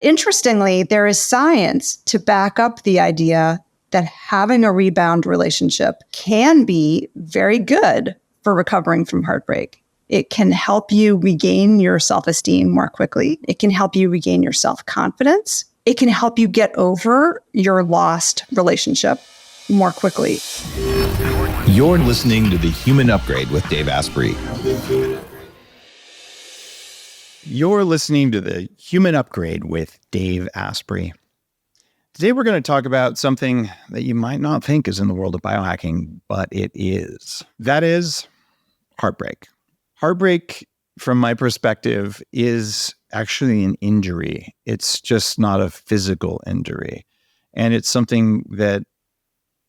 Interestingly, there is science to back up the idea that having a rebound relationship can be very good for recovering from heartbreak. It can help you regain your self-esteem more quickly. It can help you regain your self-confidence. It can help you get over your lost relationship more quickly. You're listening to The Human Upgrade with Dave Asprey. You're listening to The Human Upgrade with Dave Asprey. Today we're going to talk about something that you might not think is in the world of biohacking, but it is. That is heartbreak. Heartbreak, from my perspective, is actually an injury. It's just not a physical injury. And it's something that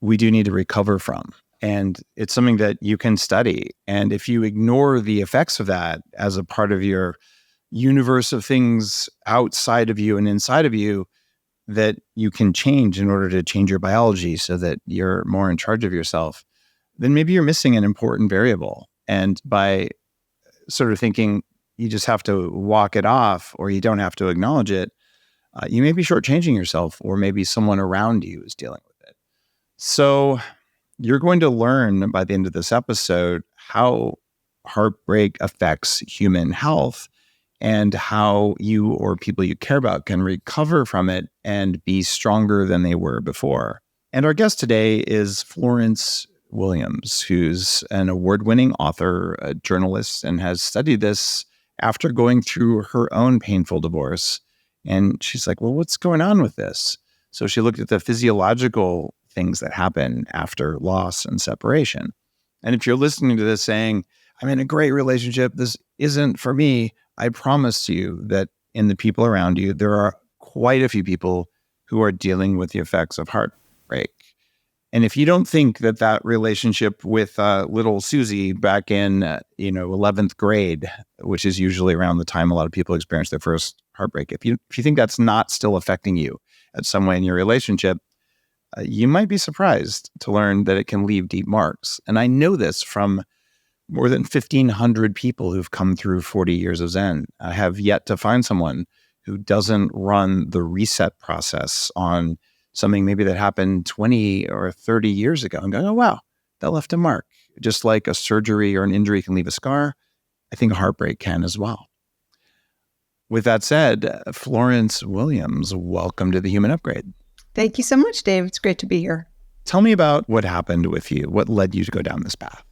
we do need to recover from. And it's something that you can study. And if you ignore the effects of that as a part of your universe of things outside of you and inside of you that you can change in order to change your biology so that you're more in charge of yourself, then maybe you're missing an important variable. And by sort of thinking you just have to walk it off or you don't have to acknowledge it, you may be shortchanging yourself, or maybe someone around you is dealing with it. So you're going to learn by the end of this episode how heartbreak affects human health and how you or people you care about can recover from it and be stronger than they were before. And our guest today is Florence Williams, who's an award-winning author, a journalist, and has studied this after going through her own painful divorce. And she's like, well, what's going on with this? So she looked at the physiological things that happen after loss and separation. And if you're listening to this saying, I'm in a great relationship, this isn't for me, I promise you that in the people around you, there are quite a few people who are dealing with the effects of heartbreak. And if you don't think that that relationship with little Susie back in 11th grade, which is usually around the time a lot of people experience their first heartbreak, if you think that's not still affecting you at some way in your relationship, you might be surprised to learn that it can leave deep marks. And I know this from more than 1,500 people who've come through 40 years of Zen. I have yet to find someone who doesn't run the reset process on something maybe that happened 20 or 30 years ago and go, oh, wow, that left a mark. Just like a surgery or an injury can leave a scar, I think heartbreak can as well. With that said, Florence Williams, welcome to The Human Upgrade. Thank you so much, Dave. It's great to be here. Tell me about what happened with you. What led you to go down this path?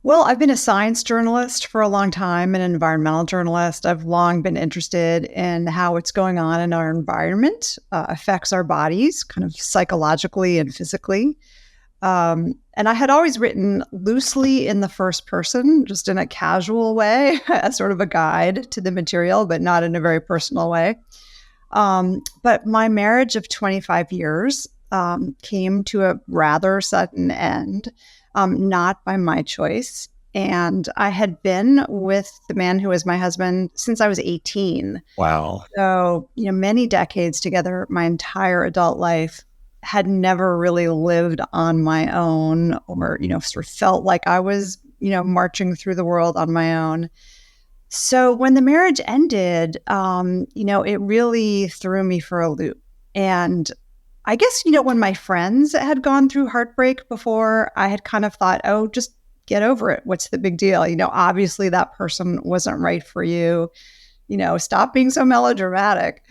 Well, I've been a science journalist for a long time, an environmental journalist. I've long been interested in how what's going on in our environment affects our bodies, kind of psychologically and physically. And I had always written loosely in the first person, just in a casual way, as sort of a guide to the material, but not in a very personal way. But my marriage of 25 years came to a rather sudden end. Not by my choice. And I had been with the man who was my husband since I was 18. Wow. So, many decades together, my entire adult life, had never really lived on my own or, sort of felt like I was, marching through the world on my own. So when the marriage ended, it really threw me for a loop. And I guess, when my friends had gone through heartbreak before, I had kind of thought, oh, just get over it. What's the big deal? Obviously that person wasn't right for you. Stop being so melodramatic.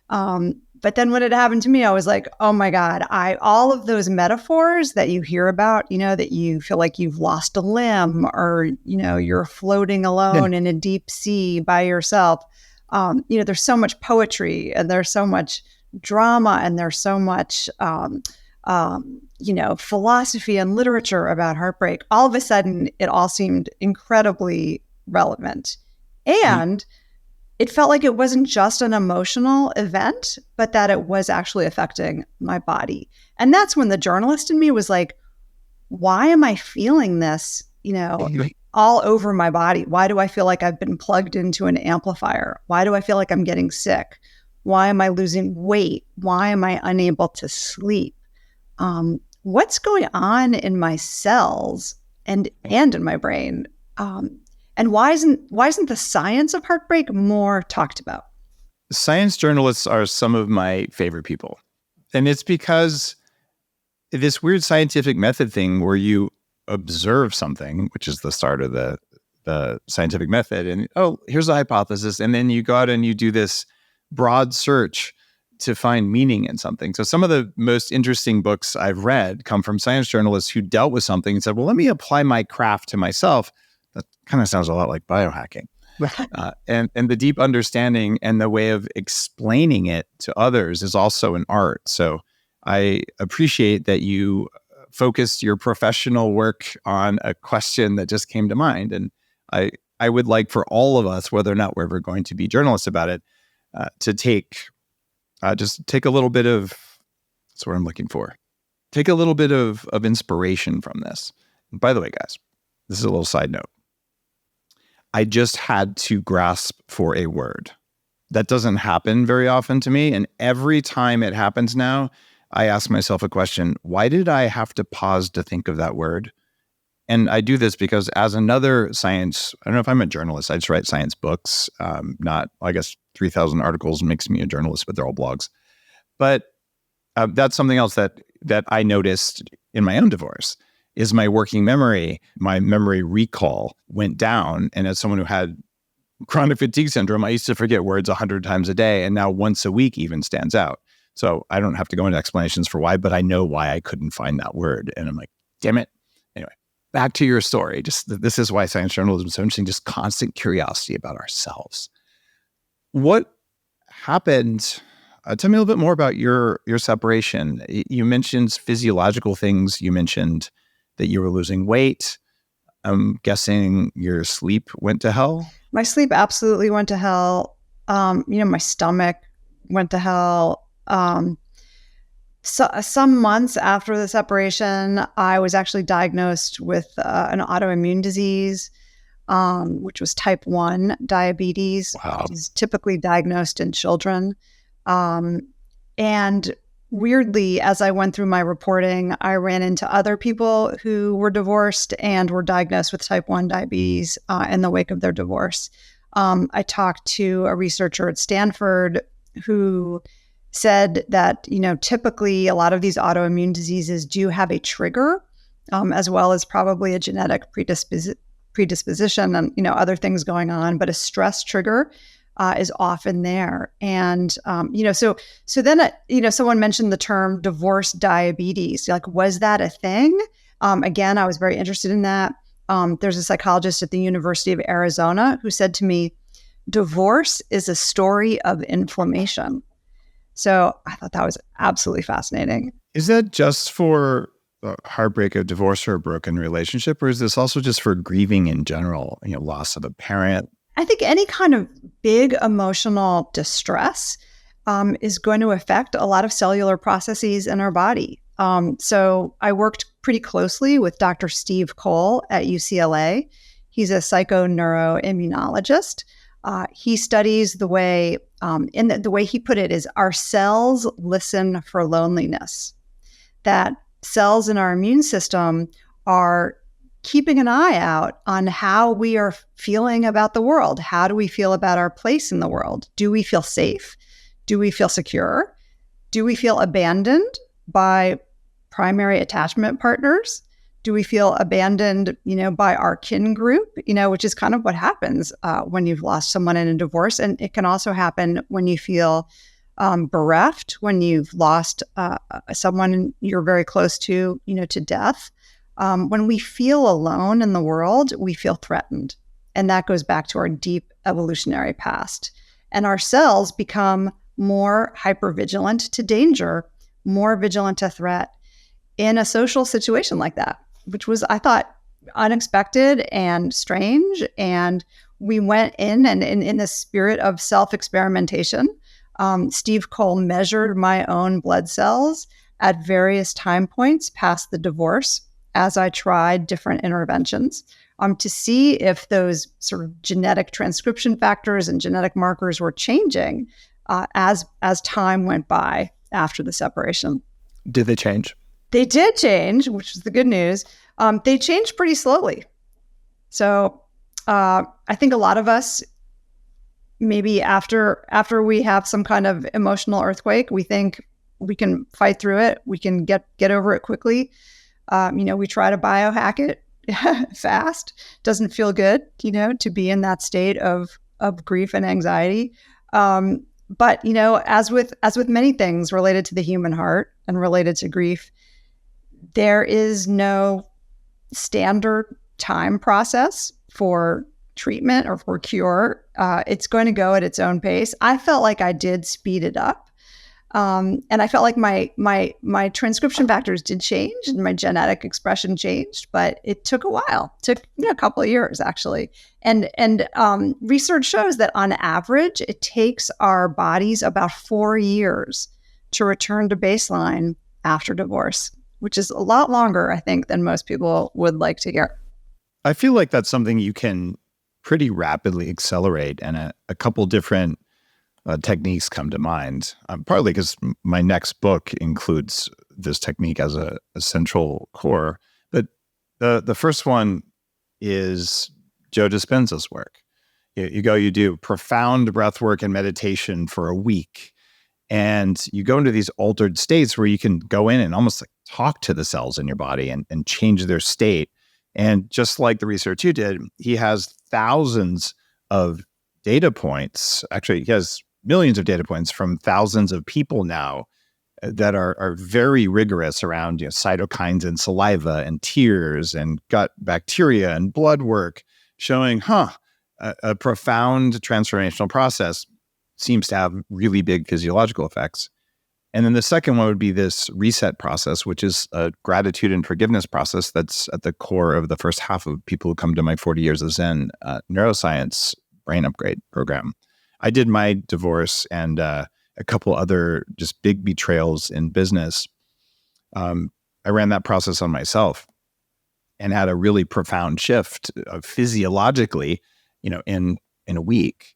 But then when it happened to me, I was like, oh my God, all of those metaphors that you hear about, that you feel like you've lost a limb or, you're floating alone in a deep sea by yourself. There's so much poetry and there's so much drama and there's so much, philosophy and literature about heartbreak. All of a sudden, it all seemed incredibly relevant. And it felt like it wasn't just an emotional event, but that it was actually affecting my body. And that's when the journalist in me was like, why am I feeling this, all over my body? Why do I feel like I've been plugged into an amplifier? Why do I feel like I'm getting sick? Why am I losing weight? Why am I unable to sleep? What's going on in my cells and in my brain? And why isn't the science of heartbreak more talked about? Science journalists are some of my favorite people. And it's because this weird scientific method thing where you observe something, which is the start of the scientific method, and here's a hypothesis, and then you go out and you do this broad search to find meaning in something. So some of the most interesting books I've read come from science journalists who dealt with something and said, well, let me apply my craft to myself. That kind of sounds a lot like biohacking. And the deep understanding and the way of explaining it to others is also an art. So I appreciate that you focused your professional work on a question that just came to mind. And I would like for all of us, whether or not we're ever going to be journalists about it, to take a little bit of, that's what I'm looking for. Take a little bit of inspiration from this. And by the way, guys, this is a little side note. I just had to grasp for a word. That doesn't happen very often to me. And every time it happens now, I ask myself a question. Why did I have to pause to think of that word? And I do this because as another science, I don't know if I'm a journalist, I just write science books. I guess 3,000 articles makes me a journalist, but they're all blogs. But that's something else that I noticed in my own divorce is my working memory, my memory recall went down. And as someone who had chronic fatigue syndrome, I used to forget words 100 times a day. And now once a week even stands out. So I don't have to go into explanations for why, but I know why I couldn't find that word. And I'm like, damn it. Anyway, back to your story. This is why science journalism is so interesting, just constant curiosity about ourselves. What happened? Tell me a little bit more about your separation. You mentioned physiological things. You mentioned that you were losing weight. I'm guessing your sleep went to hell? My sleep absolutely went to hell. My stomach went to hell. So some months after the separation, I was actually diagnosed with an autoimmune disease, which was type 1 diabetes, Wow. which is typically diagnosed in children. And weirdly, as I went through my reporting, I ran into other people who were divorced and were diagnosed with type 1 diabetes in the wake of their divorce. I talked to a researcher at Stanford who said that, typically a lot of these autoimmune diseases do have a trigger, as well as probably a genetic predisposition and, other things going on, but a stress trigger is often there. And, so then, someone mentioned the term divorce diabetes. Like, was that a thing? Again, I was very interested in that. There's a psychologist at the University of Arizona who said to me, divorce is a story of inflammation. So I thought that was absolutely fascinating. Is that just for the heartbreak of divorce or a broken relationship, or is this also just for grieving in general, loss of a parent? I think any kind of big emotional distress is going to affect a lot of cellular processes in our body. So I worked pretty closely with Dr. Steve Cole at UCLA. He's a psychoneuroimmunologist. He studies the way, the way he put it is our cells listen for loneliness. That cells in our immune system are keeping an eye out on how we are feeling about the world. How do we feel about our place in the world? Do we feel safe? Do we feel secure? Do we feel abandoned by primary attachment partners? Do we feel abandoned, by our kin group, which is kind of what happens when you've lost someone in a divorce. And it can also happen when you feel bereft, when you've lost someone you're very close to, to death. When we feel alone in the world, we feel threatened. And that goes back to our deep evolutionary past. And our cells become more hypervigilant to danger, more vigilant to threat in a social situation like that, which was, I thought, unexpected and strange. And we went in and in the spirit of self-experimentation, Steve Cole measured my own blood cells at various time points past the divorce as I tried different interventions to see if those sort of genetic transcription factors and genetic markers were changing as time went by after the separation. Did they change? They did change, which is the good news. They changed pretty slowly. So I think a lot of us maybe after we have some kind of emotional earthquake, we think we can fight through it. We can get over it quickly. We try to biohack it fast. Doesn't feel good, to be in that state of grief and anxiety. But as with many things related to the human heart and related to grief, there is no standard time process for treatment or for cure. It's going to go at its own pace. I felt like I did speed it up. And I felt like my transcription factors did change and my genetic expression changed, but it took a while. It took a couple of years, actually. And research shows that on average, it takes our bodies about 4 years to return to baseline after divorce, which is a lot longer, I think, than most people would like to hear. I feel like that's something you can pretty rapidly accelerate, and a couple different techniques come to mind, partly because my next book includes this technique as a central core. But the first one is Joe Dispenza's work. You do profound breath work and meditation for a week, and you go into these altered states where you can go in and almost like talk to the cells in your body and change their state. And just like the research you did, he has thousands of data points. Actually, he has millions of data points from thousands of people now that are very rigorous around cytokines and saliva and tears and gut bacteria and blood work, showing a profound transformational process seems to have really big physiological effects. And then the second one would be this reset process, which is a gratitude and forgiveness process that's at the core of the first half of people who come to my 40 Years of Zen neuroscience brain upgrade program. I did my divorce and a couple other just big betrayals in business. I ran that process on myself and had a really profound shift physiologically, in a week.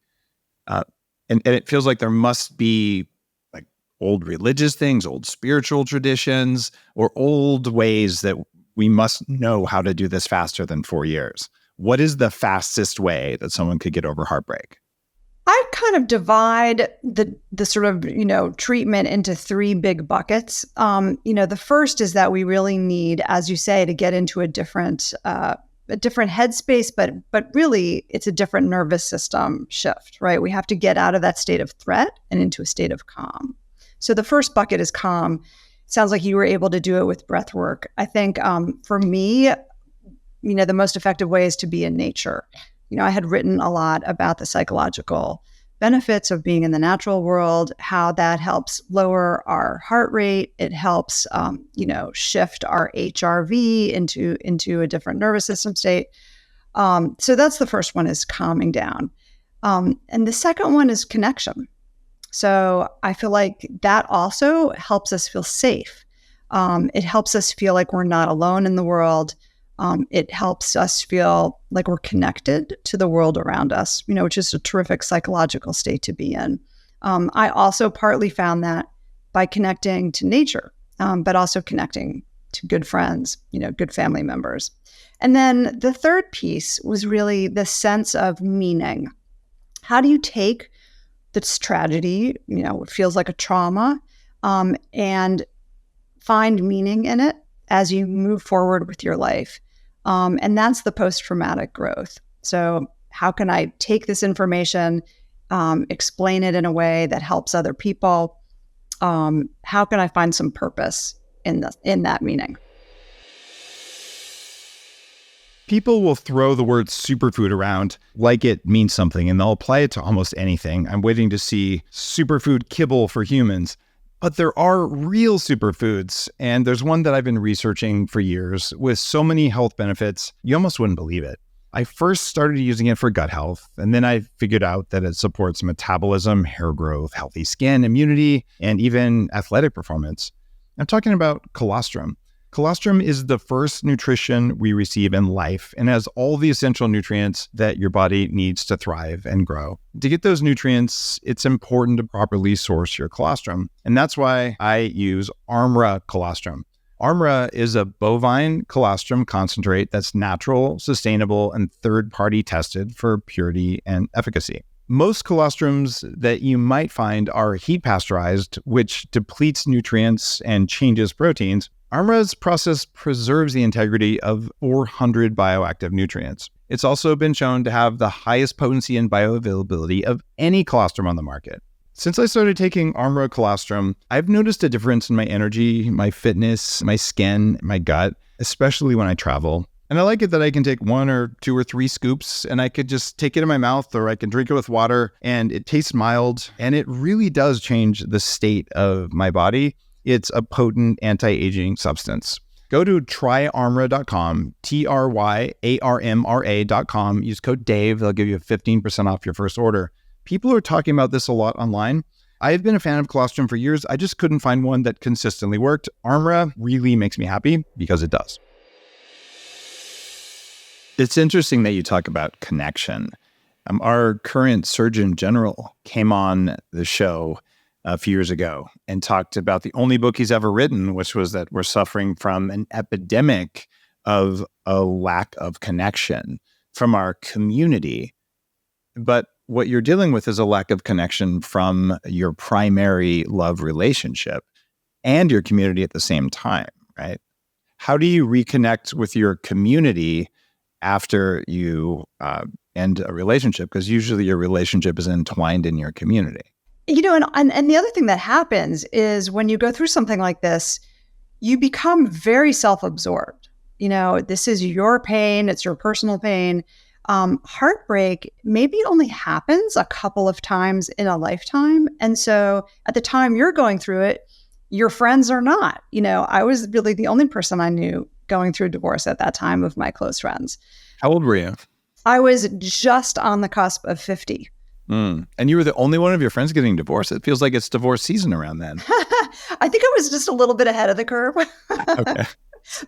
And it feels like there must be like old religious things, old spiritual traditions, or old ways that we must know how to do this faster than 4 years. What is the fastest way that someone could get over heartbreak? I kind of divide the sort of, treatment into 3 big buckets. The first is that we really need, as you say, to get into a different headspace, but really it's a different nervous system shift, right? We have to get out of that state of threat and into a state of calm. So the first bucket is calm. Sounds like you were able to do it with breath work. I think for me, the most effective way is to be in nature. I had written a lot about the psychological benefits of being in the natural world, how that helps lower our heart rate. It helps, shift our HRV into a different nervous system state. So that's the first one, is calming down. And the second one is connection. So I feel like that also helps us feel safe. It helps us feel like we're not alone in the world. It helps us feel like we're connected to the world around us, which is a terrific psychological state to be in. I also partly found that by connecting to nature, but also connecting to good friends, good family members. And then the third piece was really the sense of meaning. How do you take this tragedy, it feels like a trauma, and find meaning in it as you move forward with your life? And that's the post-traumatic growth. So how can I take this information, explain it in a way that helps other people? How can I find some purpose in that meaning? People will throw the word superfood around like it means something, and they'll apply it to almost anything. I'm waiting to see superfood kibble for humans. But there are real superfoods, and there's one that I've been researching for years with so many health benefits, you almost wouldn't believe it. I first started using it for gut health, and then I figured out that it supports metabolism, hair growth, healthy skin, immunity, and even athletic performance. I'm talking about colostrum. Colostrum is the first nutrition we receive in life and has all the essential nutrients that your body needs to thrive and grow. To get those nutrients, it's important to properly source your colostrum. And that's why I use Armra colostrum. Armra is a bovine colostrum concentrate that's natural, sustainable, and third-party tested for purity and efficacy. Most colostrums that you might find are heat pasteurized, which depletes nutrients and changes proteins. Armra's process preserves the integrity of 400 bioactive nutrients. It's also been shown to have the highest potency and bioavailability of any colostrum on the market. Since I started taking Armra colostrum, I've noticed a difference in my energy, my fitness, my skin, my gut, especially when I travel. And I like it that I can take 1 or 2 or 3 scoops and I could just take it in my mouth, or I can drink it with water, and it tastes mild, and it really does change the state of my body. It's a potent anti-aging substance. Go to tryarmra.com, TRYARMRA.com. Use code Dave. They'll give you 15% off your first order. People are talking about this a lot online. I've been a fan of colostrum for years. I just couldn't find one that consistently worked. Armra really makes me happy because it does. It's interesting that you talk about connection. Our current Surgeon General came on the show a few years ago and talked about the only book he's ever written, which was that we're suffering from an epidemic of a lack of connection from our community. But what you're dealing with is a lack of connection from your primary love relationship and your community at the same time, right? How do you reconnect with your community after you end a relationship? Because usually your relationship is entwined in your community. You know, and the other thing that happens is when you go through something like this, you become very self-absorbed. You know, this is your pain. It's your personal pain. Heartbreak maybe only happens a couple of times in a lifetime. And so at the time you're going through it, your friends are not. You know, I was really the only person I knew going through divorce at that time of my close friends. How old were you? I was just on the cusp of 50. And you were the only one of your friends getting divorced? It feels like it's divorce season around then. I think I was just a little bit ahead of the curve. Okay.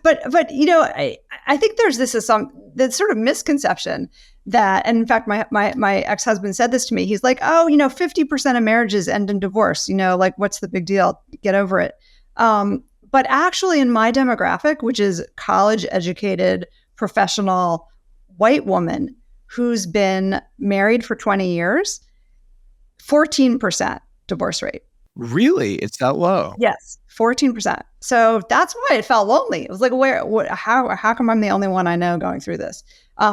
But you know, I think there's this sort of misconception that, and in fact, my ex-husband said this to me. He's like, oh, you know, 50% of marriages end in divorce. You know, like, what's the big deal? Get over it. But actually in my demographic, which is college-educated, professional, white woman who's been married for 20 years, 14% divorce rate. Really? It's that low? Yes, 14%. So that's why it felt lonely. It was like, how come I'm the only one I know going through this?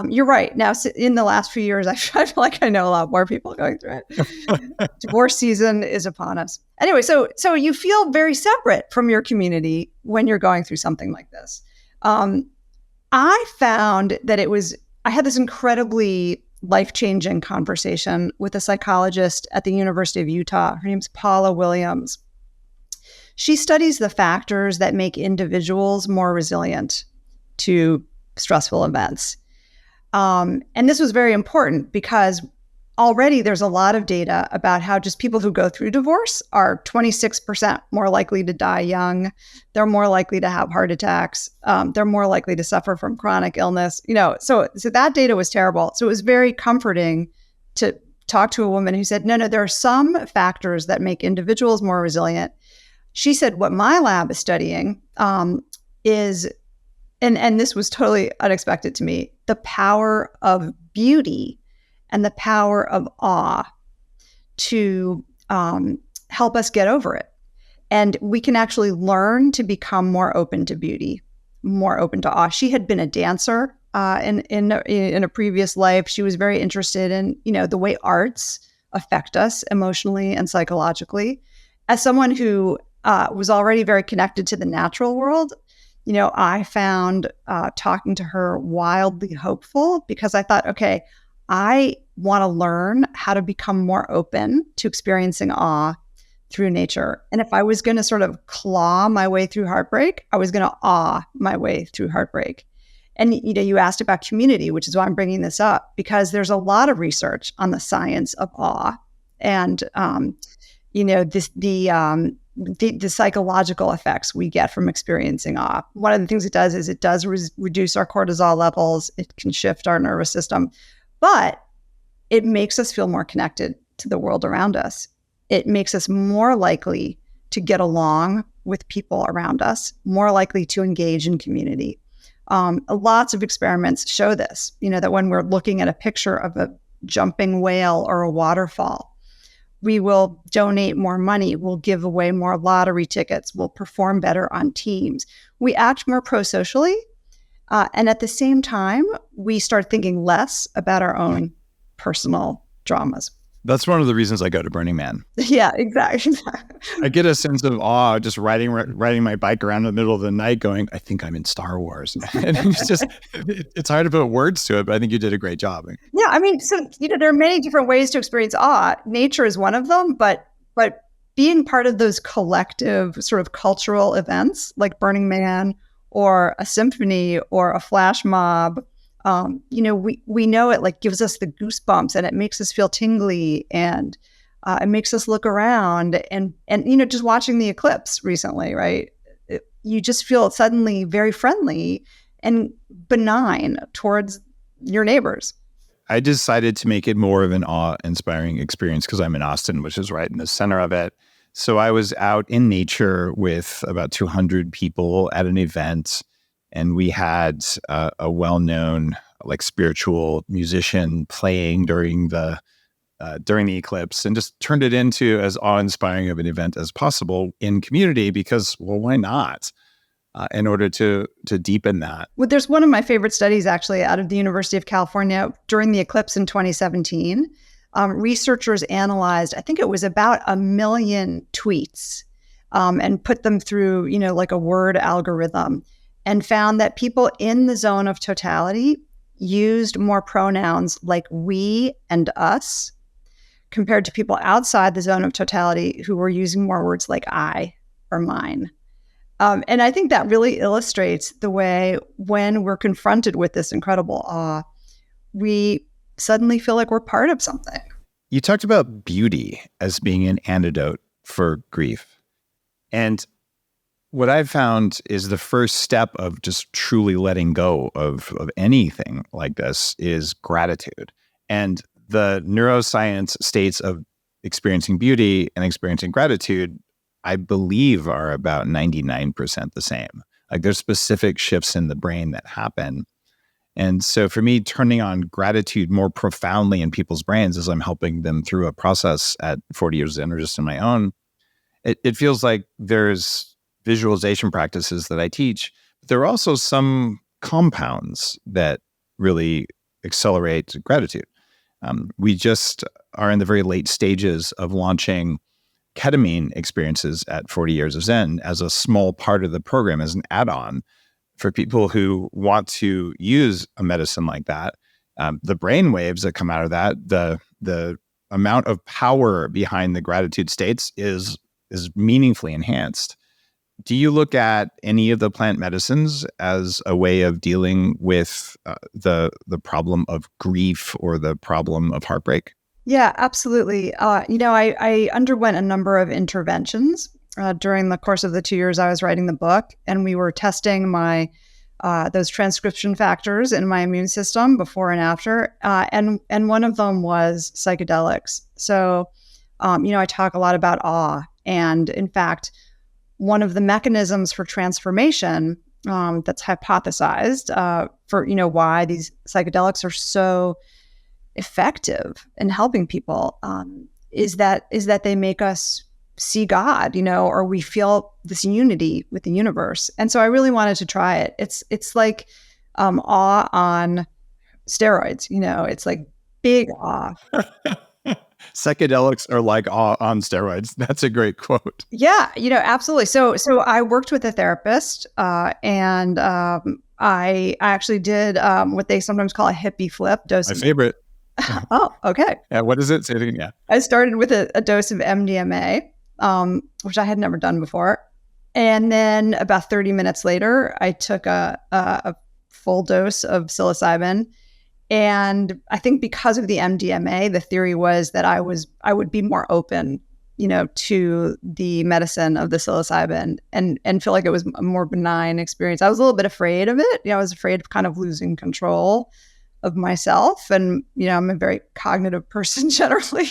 You're right. Now, in the last few years, I feel like I know a lot more people going through it. Divorce season is upon us. Anyway, so you feel very separate from your community when you're going through something like this. I found that I had this incredibly life-changing conversation with a psychologist at the University of Utah. Her name's Paula Williams. She studies the factors that make individuals more resilient to stressful events. And this was very important because already there's a lot of data about how just people who go through divorce are 26% more likely to die young. They're more likely to have heart attacks. They're more likely to suffer from chronic illness. You know, so that data was terrible. So it was very comforting to talk to a woman who said, no, there are some factors that make individuals more resilient. She said, what my lab is studying is, and this was totally unexpected to me, the power of beauty and the power of awe to help us get over it. And we can actually learn to become more open to beauty, more open to awe. She had been a dancer in a previous life. She was very interested in, you know, the way arts affect us emotionally and psychologically. As someone who was already very connected to the natural world, you know, I found talking to her wildly hopeful because I thought, okay, I want to learn how to become more open to experiencing awe through nature. And if I was going to sort of claw my way through heartbreak, I was going to awe my way through heartbreak. And, you know, you asked about community, which is why I'm bringing this up, because there's a lot of research on the science of awe and, you know, the psychological effects we get from experiencing awe. One of the things it does is it does reduce our cortisol levels. It can shift our nervous system. But it makes us feel more connected to the world around us. It makes us more likely to get along with people around us, more likely to engage in community. Lots of experiments show this, you know, that when we're looking at a picture of a jumping whale or a waterfall. We will donate more money. We'll give away more lottery tickets. We'll perform better on teams. We act more pro-socially. And at the same time, we start thinking less about our own personal dramas. That's one of the reasons I go to Burning Man. Yeah, exactly. I get a sense of awe just riding my bike around in the middle of the night going, I think I'm in Star Wars. And it's hard to put words to it, but I think you did a great job. Yeah, I mean, so, there are many different ways to experience awe. Nature is one of them, but being part of those collective sort of cultural events like Burning Man or a symphony or a flash mob, we know it like gives us the goosebumps and it makes us feel tingly and it makes us look around and just watching the eclipse recently, right? You just feel suddenly very friendly and benign towards your neighbors. I decided to make it more of an awe-inspiring experience because I'm in Austin, which is right in the center of it. So I was out in nature with about 200 people at an event. And we had a well-known like spiritual musician playing during the eclipse, and just turned it into as awe-inspiring of an event as possible in community because, well, why not? In order to deepen that. Well, there's one of my favorite studies actually out of the University of California during the eclipse in 2017. Researchers analyzed, I think it was about 1 million tweets, and put them through, like a word algorithm, and found that people in the zone of totality used more pronouns like we and us compared to people outside the zone of totality who were using more words like I or mine. And I think that really illustrates the way when we're confronted with this incredible awe, we suddenly feel like we're part of something. You talked about beauty as being an antidote for grief. And what I've found is the first step of just truly letting go of anything like this is gratitude. And the neuroscience states of experiencing beauty and experiencing gratitude, I believe, are about 99% the same. Like there's specific shifts in the brain that happen. And so for me, turning on gratitude more profoundly in people's brains as I'm helping them through a process at 40 years in or just in my own, it feels like there's visualization practices that I teach, but there are also some compounds that really accelerate gratitude. We just are in the very late stages of launching ketamine experiences at 40 Years of Zen as a small part of the program, as an add-on for people who want to use a medicine like that. The brain waves that come out of that, the amount of power behind the gratitude states is meaningfully enhanced. Do you look at any of the plant medicines as a way of dealing with the problem of grief or the problem of heartbreak? Yeah, absolutely. I underwent a number of interventions during the course of the 2 years I was writing the book, and we were testing my those transcription factors in my immune system before and after, and one of them was psychedelics. So, I talk a lot about awe, and in fact, one of the mechanisms for transformation that's hypothesized for why these psychedelics are so effective in helping people is that they make us see God, or we feel this unity with the universe. And so I really wanted to try it. It's like awe on steroids. It's like big awe. Psychedelics are like awe on steroids. That's a great quote. Yeah, absolutely. So I worked with a therapist, and I actually did what they sometimes call a hippie flip dose. My favorite. Oh, okay. Yeah, what is it? Say it again. Yeah. I started with a dose of MDMA, which I had never done before. And then about 30 minutes later, I took a full dose of psilocybin. And I think because of the MDMA, the theory was that I would be more open, to the medicine of the psilocybin and feel like it was a more benign experience. I was a little bit afraid of it. I was afraid of kind of losing control of myself. And, I'm a very cognitive person generally,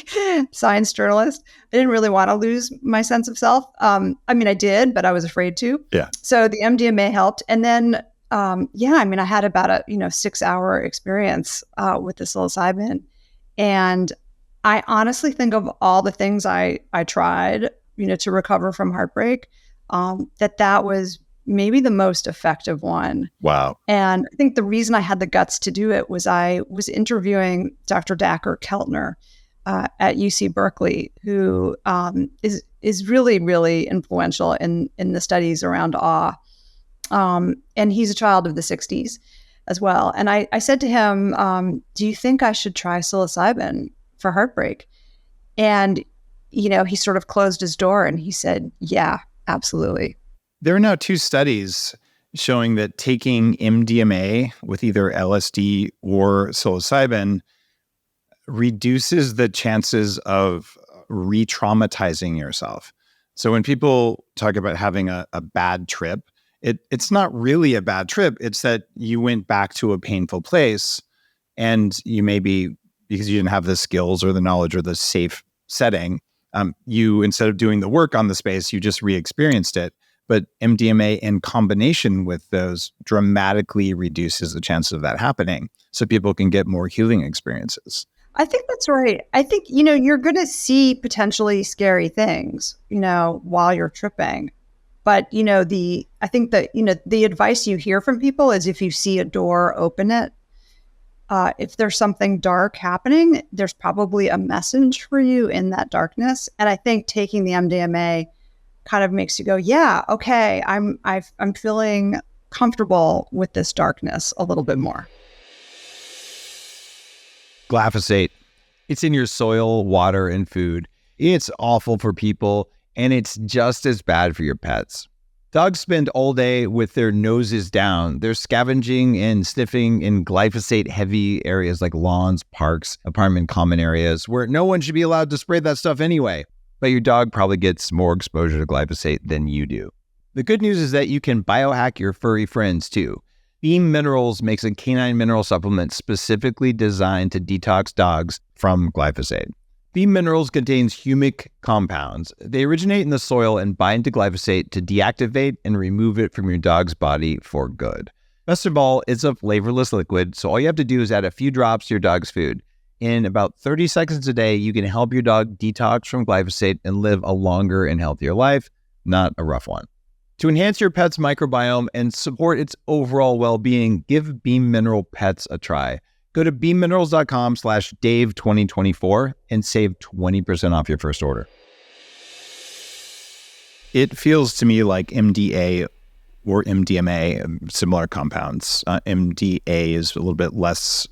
science journalist. I didn't really want to lose my sense of self. I did, but I was afraid to. Yeah. So the MDMA helped. And then, I had about a 6-hour experience with the psilocybin. And I honestly think of all the things I tried, to recover from heartbreak, that was maybe the most effective one. Wow. And I think the reason I had the guts to do it was I was interviewing Dr. Dacher Keltner at UC Berkeley, who is really, really influential in the studies around awe. And he's a child of the 60s as well. And I said to him, do you think I should try psilocybin for heartbreak? And, he sort of closed his door and he said, yeah, absolutely. There are now 2 studies showing that taking MDMA with either LSD or psilocybin reduces the chances of re-traumatizing yourself. So when people talk about having a bad trip, it's not really a bad trip. It's that you went back to a painful place and you maybe, because you didn't have the skills or the knowledge or the safe setting, you, instead of doing the work on the space, you just re-experienced it. But MDMA in combination with those dramatically reduces the chances of that happening so people can get more healing experiences. I think that's right. I think, you're going to see potentially scary things, while you're tripping. But, I think that, the advice you hear from people is if you see a door, open it. If there's something dark happening, there's probably a message for you in that darkness. And I think taking the MDMA kind of makes you go, yeah, okay, I'm feeling comfortable with this darkness a little bit more. Glyphosate. It's in your soil, water, and food. It's awful for people, and it's just as bad for your pets. Dogs spend all day with their noses down. They're scavenging and sniffing in glyphosate-heavy areas like lawns, parks, apartment common areas, where no one should be allowed to spray that stuff anyway. But your dog probably gets more exposure to glyphosate than you do. The good news is that you can biohack your furry friends too. Beam Minerals makes a canine mineral supplement specifically designed to detox dogs from glyphosate. Beam Minerals contains humic compounds. They originate in the soil and bind to glyphosate to deactivate and remove it from your dog's body for good. Best of all, it's a flavorless liquid, so all you have to do is add a few drops to your dog's food. In about 30 seconds a day, you can help your dog detox from glyphosate and live a longer and healthier life, not a rough one. To enhance your pet's microbiome and support its overall well-being, give Beam Mineral Pets a try. Go to beamminerals.com/Dave2024 and save 20% off your first order. It feels to me like MDA or MDMA, similar compounds. MDA is a little bit less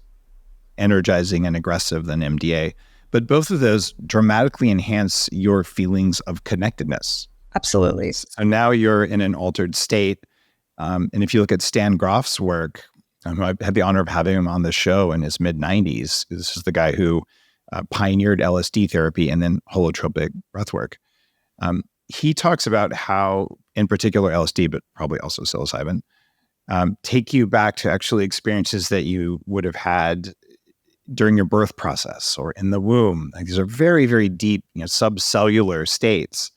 energizing and aggressive than MDA, but both of those dramatically enhance your feelings of connectedness. Absolutely. So now you're in an altered state. And if you look at Stan Grof's work, I had the honor of having him on the show in his mid-90s. This is the guy who pioneered LSD therapy and then holotropic breathwork. He talks about how, in particular LSD, but probably also psilocybin, take you back to actually experiences that you would have had during your birth process or in the womb. Like, these are very, very deep, subcellular states.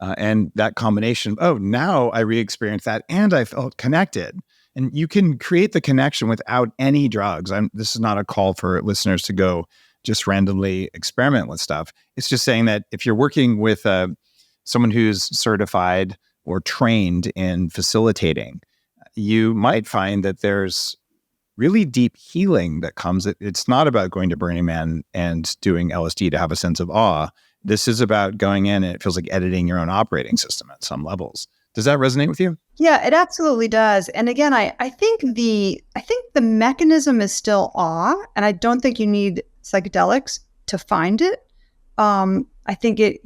And that combination, now I re-experienced that and I felt connected. And you can create the connection without any drugs. This is not a call for listeners to go just randomly experiment with stuff. It's just saying that if you're working with someone who's certified or trained in facilitating, you might find that there's really deep healing that comes. It's not about going to Burning Man and doing LSD to have a sense of awe. This is about going in and it feels like editing your own operating system at some levels. Does that resonate with you? Yeah, it absolutely does. And again, I think the mechanism is still awe, and I don't think you need psychedelics to find it. I think it,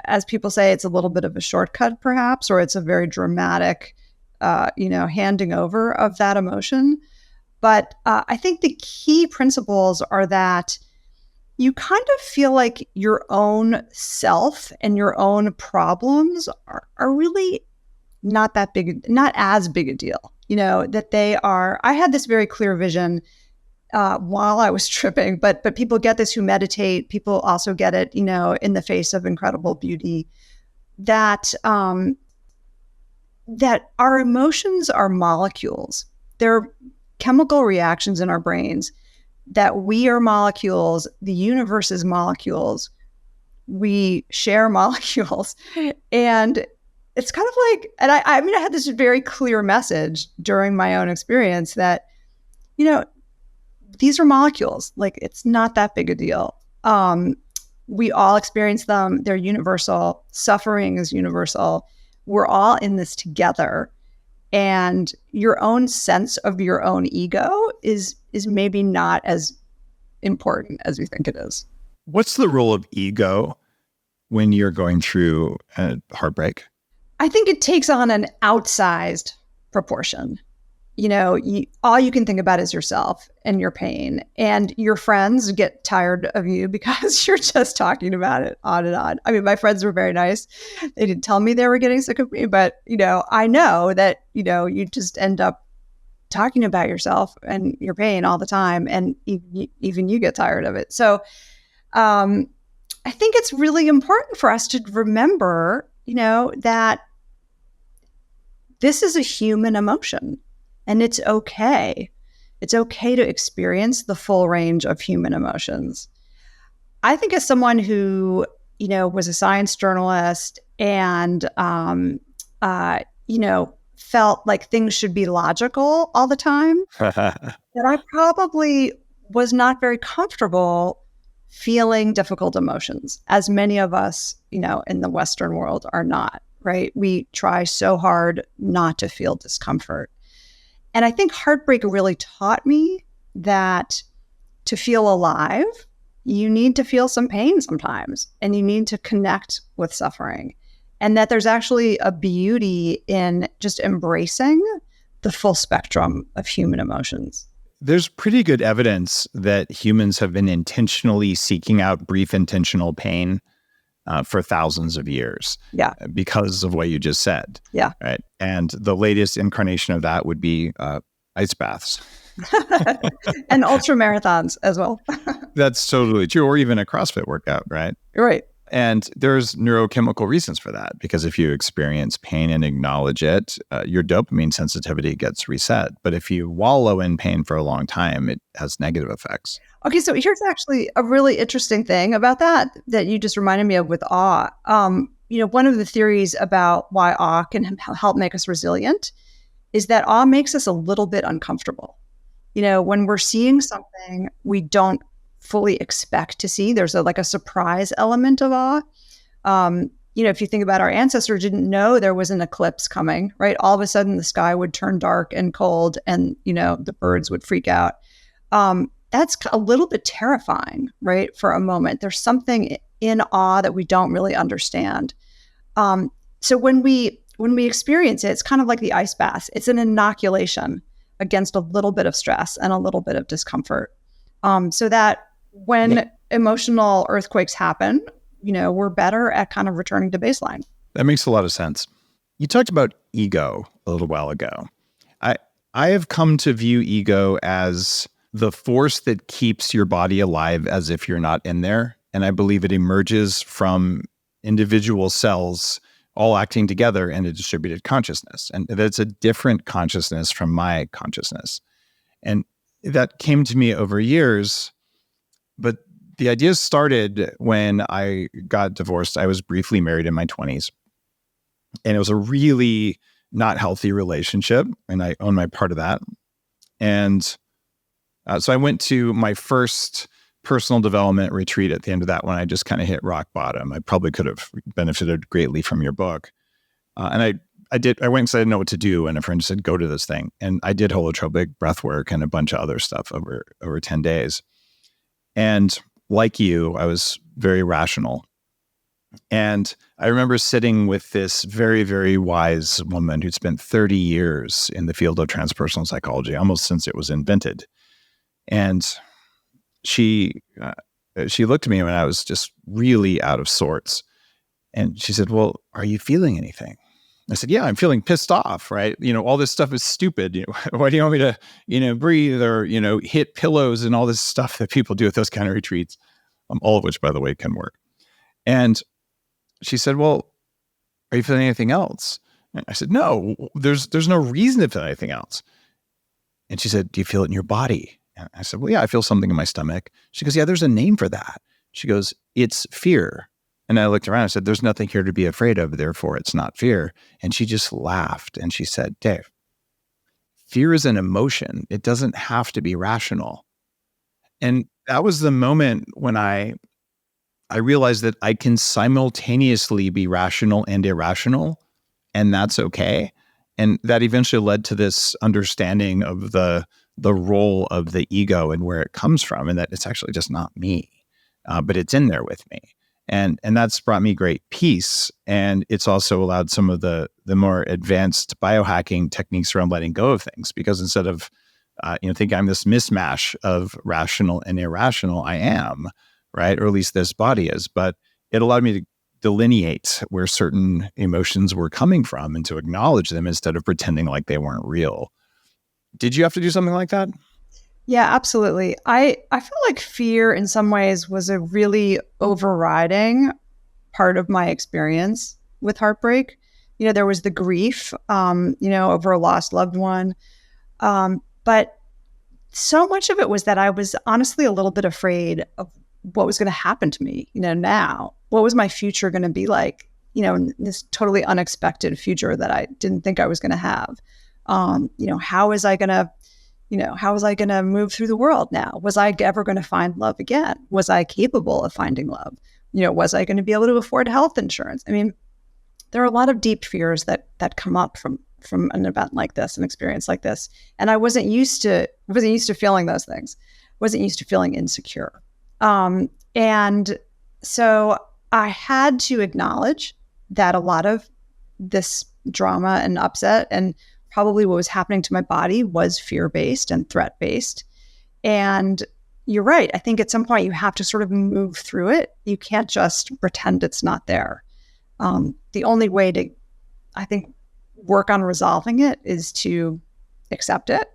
as people say, it's a little bit of a shortcut perhaps, or it's a very dramatic, handing over of that emotion. But I think the key principles are that you kind of feel like your own self and your own problems are really not as big a deal, that they are. I had this very clear vision while I was tripping, but people get this who meditate. People also get it, in the face of incredible beauty, that that our emotions are molecules. They're chemical reactions in our brains that we are molecules, the universe is molecules, we share molecules. And it's kind of like, and I mean, I had this very clear message during my own experience that, these are molecules. Like, it's not that big a deal. We all experience them. They're universal. Suffering is universal. We're all in this together. And your own sense of your own ego is maybe not as important as we think it is. What's the role of ego when you're going through a heartbreak? I think it takes on an outsized proportion. All you can think about is yourself and your pain, and your friends get tired of you because you're just talking about it on and on. I mean, my friends were very nice. They didn't tell me they were getting sick of me, but, I know that, you just end up talking about yourself and your pain all the time. And even you get tired of it. So I think it's really important for us to remember, that this is a human emotion. And it's okay. It's okay to experience the full range of human emotions. I think as someone who, was a science journalist and, felt like things should be logical all the time, that I probably was not very comfortable feeling difficult emotions, as many of us, in the Western world are not, right? We try so hard not to feel discomfort. And I think heartbreak really taught me that to feel alive, you need to feel some pain sometimes, and you need to connect with suffering. And that there's actually a beauty in just embracing the full spectrum of human emotions. There's pretty good evidence that humans have been intentionally seeking out brief intentional pain for thousands of years. Yeah. Because of what you just said. Yeah. Right. And the latest incarnation of that would be ice baths. And ultra marathons as well. That's totally true. Or even a CrossFit workout, right? Right. And there's neurochemical reasons for that, because if you experience pain and acknowledge it, your dopamine sensitivity gets reset. But if you wallow in pain for a long time, it has negative effects. Okay, so here's actually a really interesting thing about that you just reminded me of with awe. One of the theories about why awe can help make us resilient is that awe makes us a little bit uncomfortable. When we're seeing something we don't fully expect to see, there's a surprise element of awe. If you think about our ancestors didn't know there was an eclipse coming, right? All of a sudden the sky would turn dark and cold and, the birds would freak out. That's a little bit terrifying, right? For a moment, there's something in awe that we don't really understand. So when we experience it, it's kind of like the ice bath. It's an inoculation against a little bit of stress and a little bit of discomfort. So that when emotional earthquakes happen, we're better at kind of returning to baseline. That makes a lot of sense. You talked about ego a little while ago. I have come to view ego as the force that keeps your body alive as if you're not in there. And I believe it emerges from individual cells all acting together in a distributed consciousness. And that's a different consciousness from my consciousness. And that came to me over years. But the idea started when I got divorced. I was briefly married in my 20s. And it was a really not healthy relationship. And I own my part of that. And so I went to my first personal development retreat at the end of that one. I just kind of hit rock bottom. I probably could have benefited greatly from your book. And I did. I went and said I didn't know what to do. And a friend said, go to this thing. And I did holotropic breath work and a bunch of other stuff over 10 days. And like you, I was very rational. And I remember sitting with this very, very wise woman who'd spent 30 years in the field of transpersonal psychology, almost since it was invented. And she looked at me when I was just really out of sorts. And she said, well, are you feeling anything? I said, yeah, I'm feeling pissed off, right? All this stuff is stupid. Why do you want me to, breathe or, hit pillows and all this stuff that people do at those kind of retreats, all of which, by the way, can work. And she said, well, are you feeling anything else? And I said, no, there's no reason to feel anything else. And she said, do you feel it in your body? And I said, well, yeah, I feel something in my stomach. She goes, yeah, there's a name for that. She goes, it's fear. And I looked around and said, there's nothing here to be afraid of. Therefore, it's not fear. And she just laughed and she said, Dave, fear is an emotion. It doesn't have to be rational. And that was the moment when I realized that I can simultaneously be rational and irrational, and that's okay. And that eventually led to this understanding of the role of the ego and where it comes from, and that it's actually just not me, but it's in there with me. And that's brought me great peace. And it's also allowed some of the more advanced biohacking techniques around letting go of things, because instead of thinking I'm this mismatch of rational and irrational, I am, right? Or at least this body is. But it allowed me to delineate where certain emotions were coming from and to acknowledge them instead of pretending like they weren't real. Did you have to do something like that? Yeah, absolutely. I feel like fear in some ways was a really overriding part of my experience with heartbreak. There was the grief, over a lost loved one. But so much of it was that I was honestly a little bit afraid of what was going to happen to me, now. What was my future going to be like, this totally unexpected future that I didn't think I was going to have? How was I going to move through the world now? Was I ever going to find love again? Was I capable of finding love? Was I going to be able to afford health insurance? I mean, there are a lot of deep fears that come up from an event like this, an experience like this. And I wasn't used to feeling those things. Wasn't used to feeling insecure. And so I had to acknowledge that a lot of this drama and upset and probably what was happening to my body was fear-based and threat-based. And you're right. I think at some point you have to sort of move through it. You can't just pretend it's not there. The only way to, I think, work on resolving it is to accept it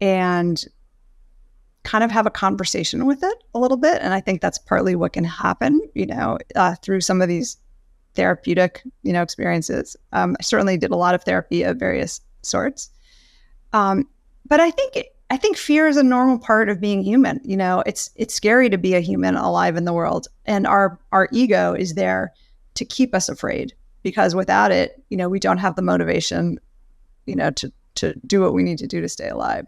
and kind of have a conversation with it a little bit. And I think that's partly what can happen, through some of these therapeutic, experiences. I certainly did a lot of therapy of various sorts. But I think fear is a normal part of being human. It's scary to be a human alive in the world. And our ego is there to keep us afraid, because without it, we don't have the motivation, to do what we need to do to stay alive.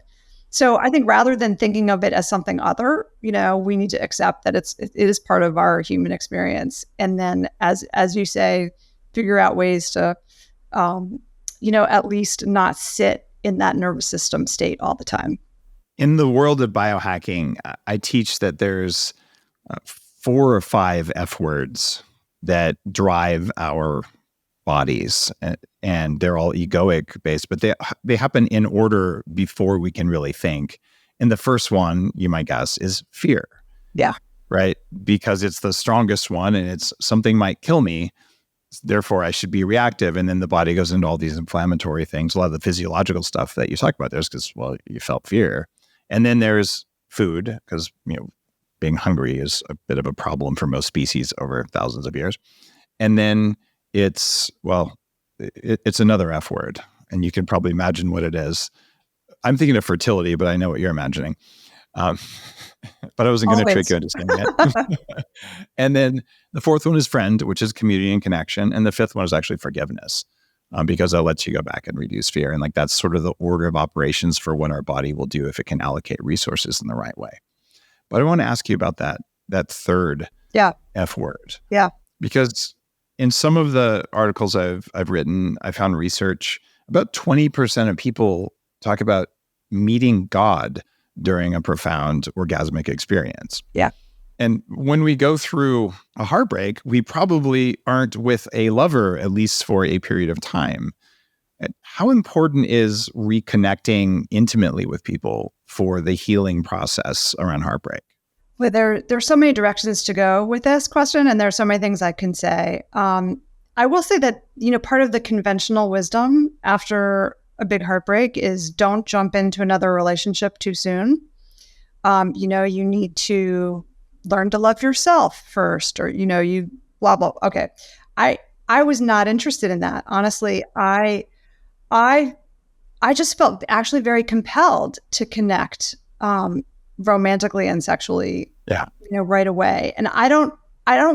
So I think rather than thinking of it as something other, we need to accept that it is part of our human experience. And then as you say, figure out ways to, at least not sit in that nervous system state all the time. In the world of biohacking, I teach that there's 4 or 5 F words that drive our bodies, and they're all egoic based, but they happen in order before we can really think. And the first one, you might guess, is fear. Yeah. Right? Because it's the strongest one, and it's something might kill me. Therefore, I should be reactive. And then the body goes into all these inflammatory things. A lot of the physiological stuff that you talk about there's because, well, you felt fear. And then there's food, because, being hungry is a bit of a problem for most species over thousands of years. And then it's another F word, and you can probably imagine what it is. I'm thinking of fertility, but I know what you're imagining. But I wasn't going to trick you into saying it. And then the fourth one is friend, which is community and connection. And the fifth one is actually forgiveness, because that lets you go back and reduce fear. And that's sort of the order of operations for what our body will do if it can allocate resources in the right way. But I want to ask you about that third F word. Yeah. Because in some of the articles I've written, I found research about 20% of people talk about meeting God during a profound orgasmic experience. Yeah. And when we go through a heartbreak, we probably aren't with a lover, at least for a period of time. How important is reconnecting intimately with people for the healing process around heartbreak? Well, there's so many directions to go with this question, and there's so many things I can say. I will say that, part of the conventional wisdom after a big heartbreak is don't jump into another relationship too soon. You need to learn to love yourself first, or, you blah, blah. Okay. I was not interested in that. Honestly, I just felt actually very compelled to connect romantically and sexually, Yeah. right away. And I don't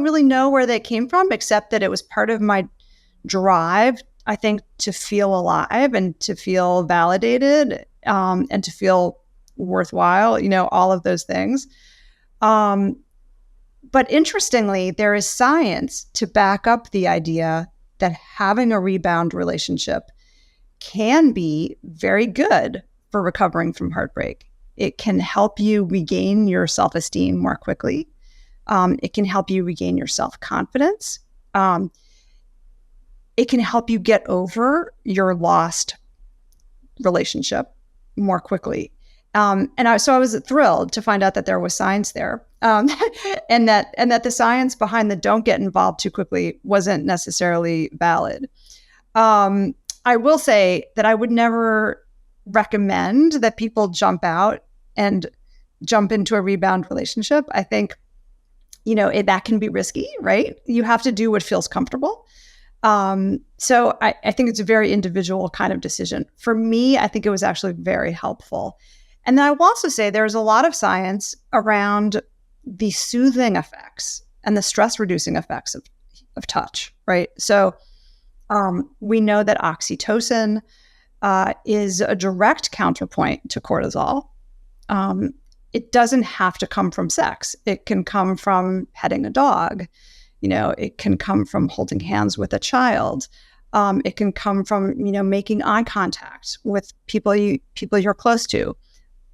really know where they came from, except that it was part of my drive, I think, to feel alive and to feel validated, and to feel worthwhile, all of those things. But interestingly, there is science to back up the idea that having a rebound relationship can be very good for recovering from heartbreak. It can help you regain your self-esteem more quickly. It can help you regain your self-confidence. It can help you get over your lost relationship more quickly. So I was thrilled to find out that there was science there, and that the science behind the don't get involved too quickly wasn't necessarily valid. I will say that I would never recommend that people jump out and jump into a rebound relationship. I think, that can be risky, right? You have to do what feels comfortable. So I think it's a very individual kind of decision. For me, I think it was actually very helpful. And then I will also say there's a lot of science around the soothing effects and the stress reducing effects of touch, right? So we know that oxytocin is a direct counterpoint to cortisol. It doesn't have to come from sex. It can come from petting a dog. It can come from holding hands with a child. It can come from, making eye contact with people you're close to.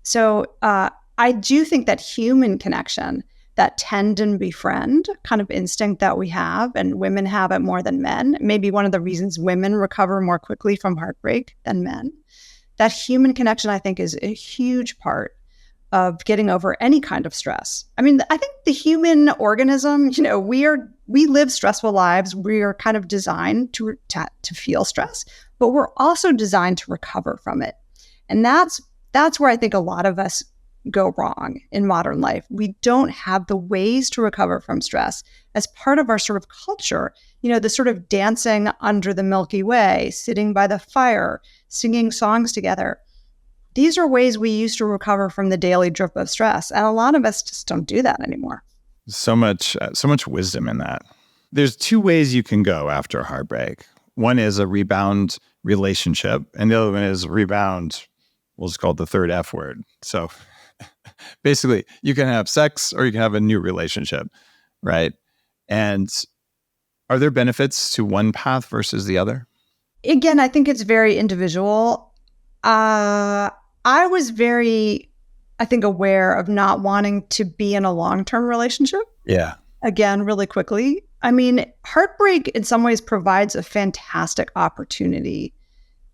So I do think that human connection, that tend and befriend kind of instinct that we have, and women have it more than men, maybe one of the reasons women recover more quickly from heartbreak than men. That human connection, I think, is a huge part of getting over any kind of stress. I mean, I think the human organism, we live stressful lives. We are kind of designed to feel stress, but we're also designed to recover from it. And that's where I think a lot of us go wrong in modern life. We don't have the ways to recover from stress as part of our sort of culture, the sort of dancing under the Milky Way, sitting by the fire, singing songs together. These are ways we used to recover from the daily drip of stress. And a lot of us just don't do that anymore. So much wisdom in that. There's two ways you can go after a heartbreak. One is a rebound relationship, and the other one is rebound, we'll just call it the third F word. So basically, you can have sex or you can have a new relationship, right? And are there benefits to one path versus the other? Again, I think it's very individual. I was very, I think, aware of not wanting to be in a long-term relationship. Yeah. Again, really quickly. I mean, heartbreak in some ways provides a fantastic opportunity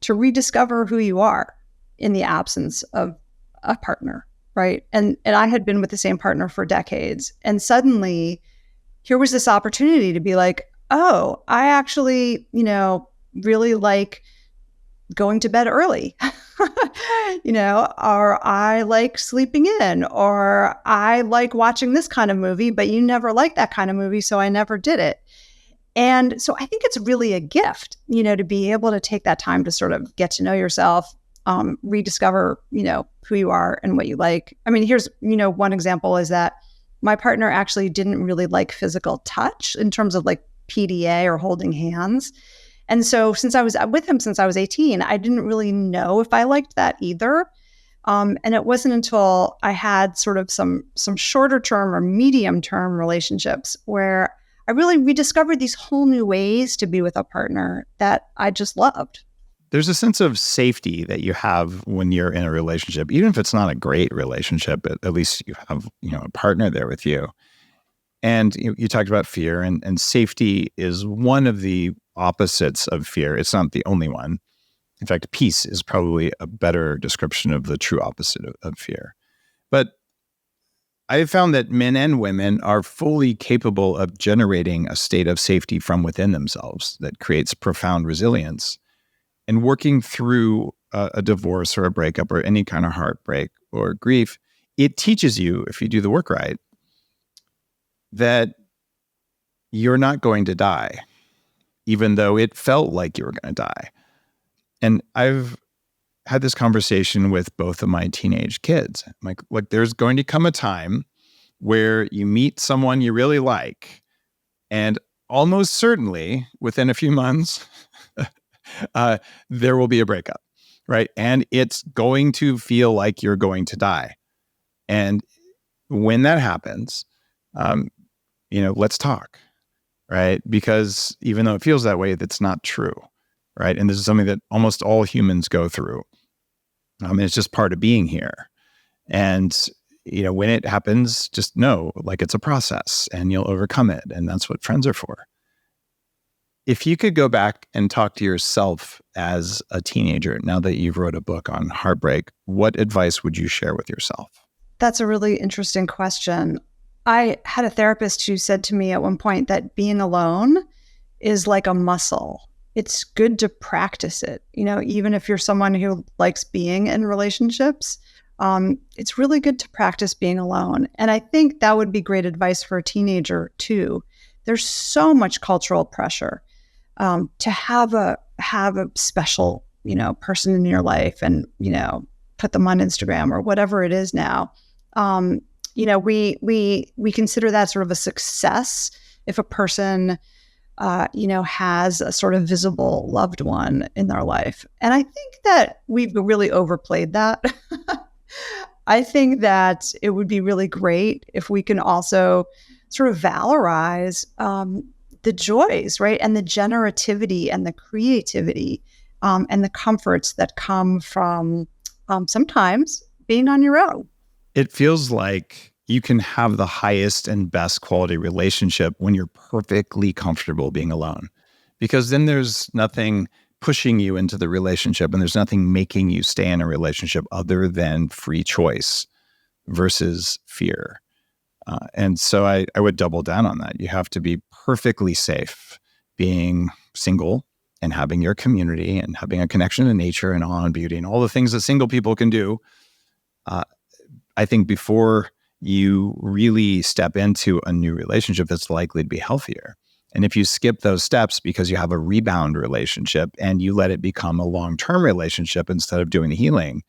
to rediscover who you are in the absence of a partner, right? And I had been with the same partner for decades. And suddenly here was this opportunity to be like, oh, I actually, really like going to bed early, or I like sleeping in, or I like watching this kind of movie, but you never liked that kind of movie, so I never did it. And so I think it's really a gift, to be able to take that time to sort of get to know yourself, rediscover, who you are and what you like. I mean, here's, one example is that my partner actually didn't really like physical touch in terms of like PDA or holding hands. And so since I was with him since I was 18, I didn't really know if I liked that either. And it wasn't until I had sort of some shorter term or medium term relationships where I really rediscovered these whole new ways to be with a partner that I just loved. There's a sense of safety that you have when you're in a relationship, even if it's not a great relationship, at least you have, a partner there with you. And you talked about fear, and safety is one of the opposites of fear. It's not the only one. In fact, peace is probably a better description of the true opposite of fear. But I have found that men and women are fully capable of generating a state of safety from within themselves that creates profound resilience. And working through a divorce or a breakup or any kind of heartbreak or grief, it teaches you, if you do the work right, that you're not going to die, even though it felt like you were going to die. And I've had this conversation with both of my teenage kids. I'm like, look, there's going to come a time where you meet someone you really like, and almost certainly within a few months, there will be a breakup, right? And it's going to feel like you're going to die. And when that happens, let's talk, right? Because even though it feels that way, that's not true, right? And this is something that almost all humans go through. It's just part of being here. And, when it happens, just know, like, it's a process and you'll overcome it. And that's what friends are for. If you could go back and talk to yourself as a teenager, now that you've wrote a book on heartbreak, what advice would you share with yourself? That's a really interesting question. I had a therapist who said to me at one point that being alone is like a muscle. It's good to practice it. Even if you're someone who likes being in relationships, it's really good to practice being alone. And I think that would be great advice for a teenager too. There's so much cultural pressure to have a special, person in your life and, put them on Instagram or whatever it is now. We consider that sort of a success if a person, has a sort of visible loved one in their life. And I think that we've really overplayed that. I think that it would be really great if we can also sort of valorize the joys, right? And the generativity and the creativity and the comforts that come from sometimes being on your own. It feels like you can have the highest and best quality relationship when you're perfectly comfortable being alone, because then there's nothing pushing you into the relationship and there's nothing making you stay in a relationship other than free choice versus fear. And so I would double down on that. You have to be perfectly safe being single and having your community and having a connection to nature and awe and beauty and all the things that single people can do. I think before you really step into a new relationship that's likely to be healthier. And if you skip those steps because you have a rebound relationship and you let it become a long-term relationship instead of doing the healing,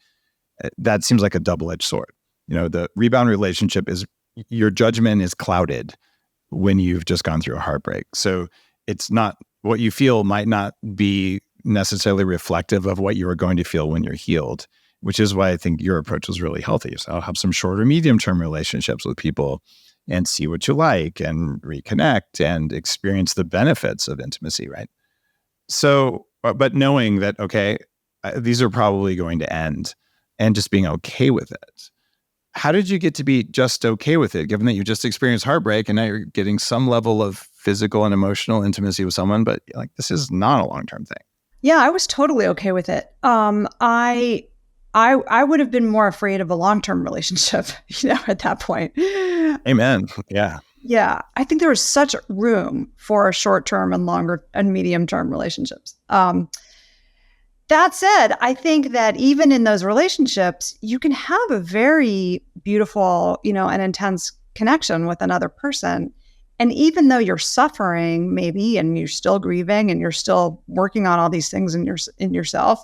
that seems like a double-edged sword. The rebound relationship is, your judgment is clouded when you've just gone through a heartbreak. So it's not, what you feel might not be necessarily reflective of what you are going to feel when you're healed, which is why I think your approach was really healthy. So I'll have some shorter, medium-term relationships with people and see what you like and reconnect and experience the benefits of intimacy, right? So, but knowing that, okay, these are probably going to end and just being okay with it. How did you get to be just okay with it, given that you just experienced heartbreak and now you're getting some level of physical and emotional intimacy with someone, but this is not a long-term thing? Yeah, I was totally okay with it. I would have been more afraid of a long-term relationship, at that point. Amen. Yeah. Yeah. I think there was such room for short-term and longer and medium-term relationships. That said, I think that even in those relationships, you can have a very beautiful, and intense connection with another person. And even though you're suffering maybe, and you're still grieving and you're still working on all these things in yourself,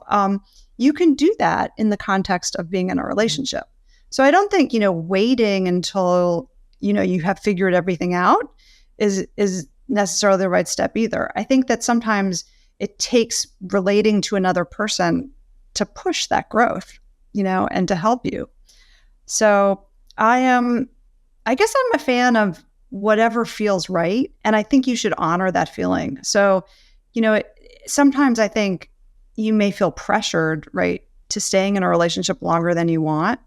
you can do that in the context of being in a relationship. So I don't think, waiting until, you have figured everything out is necessarily the right step either. I think that sometimes it takes relating to another person to push that growth, and to help you. So I guess I'm a fan of whatever feels right. And I think you should honor that feeling. So, sometimes I think you may feel pressured, right, to staying in a relationship longer than you want.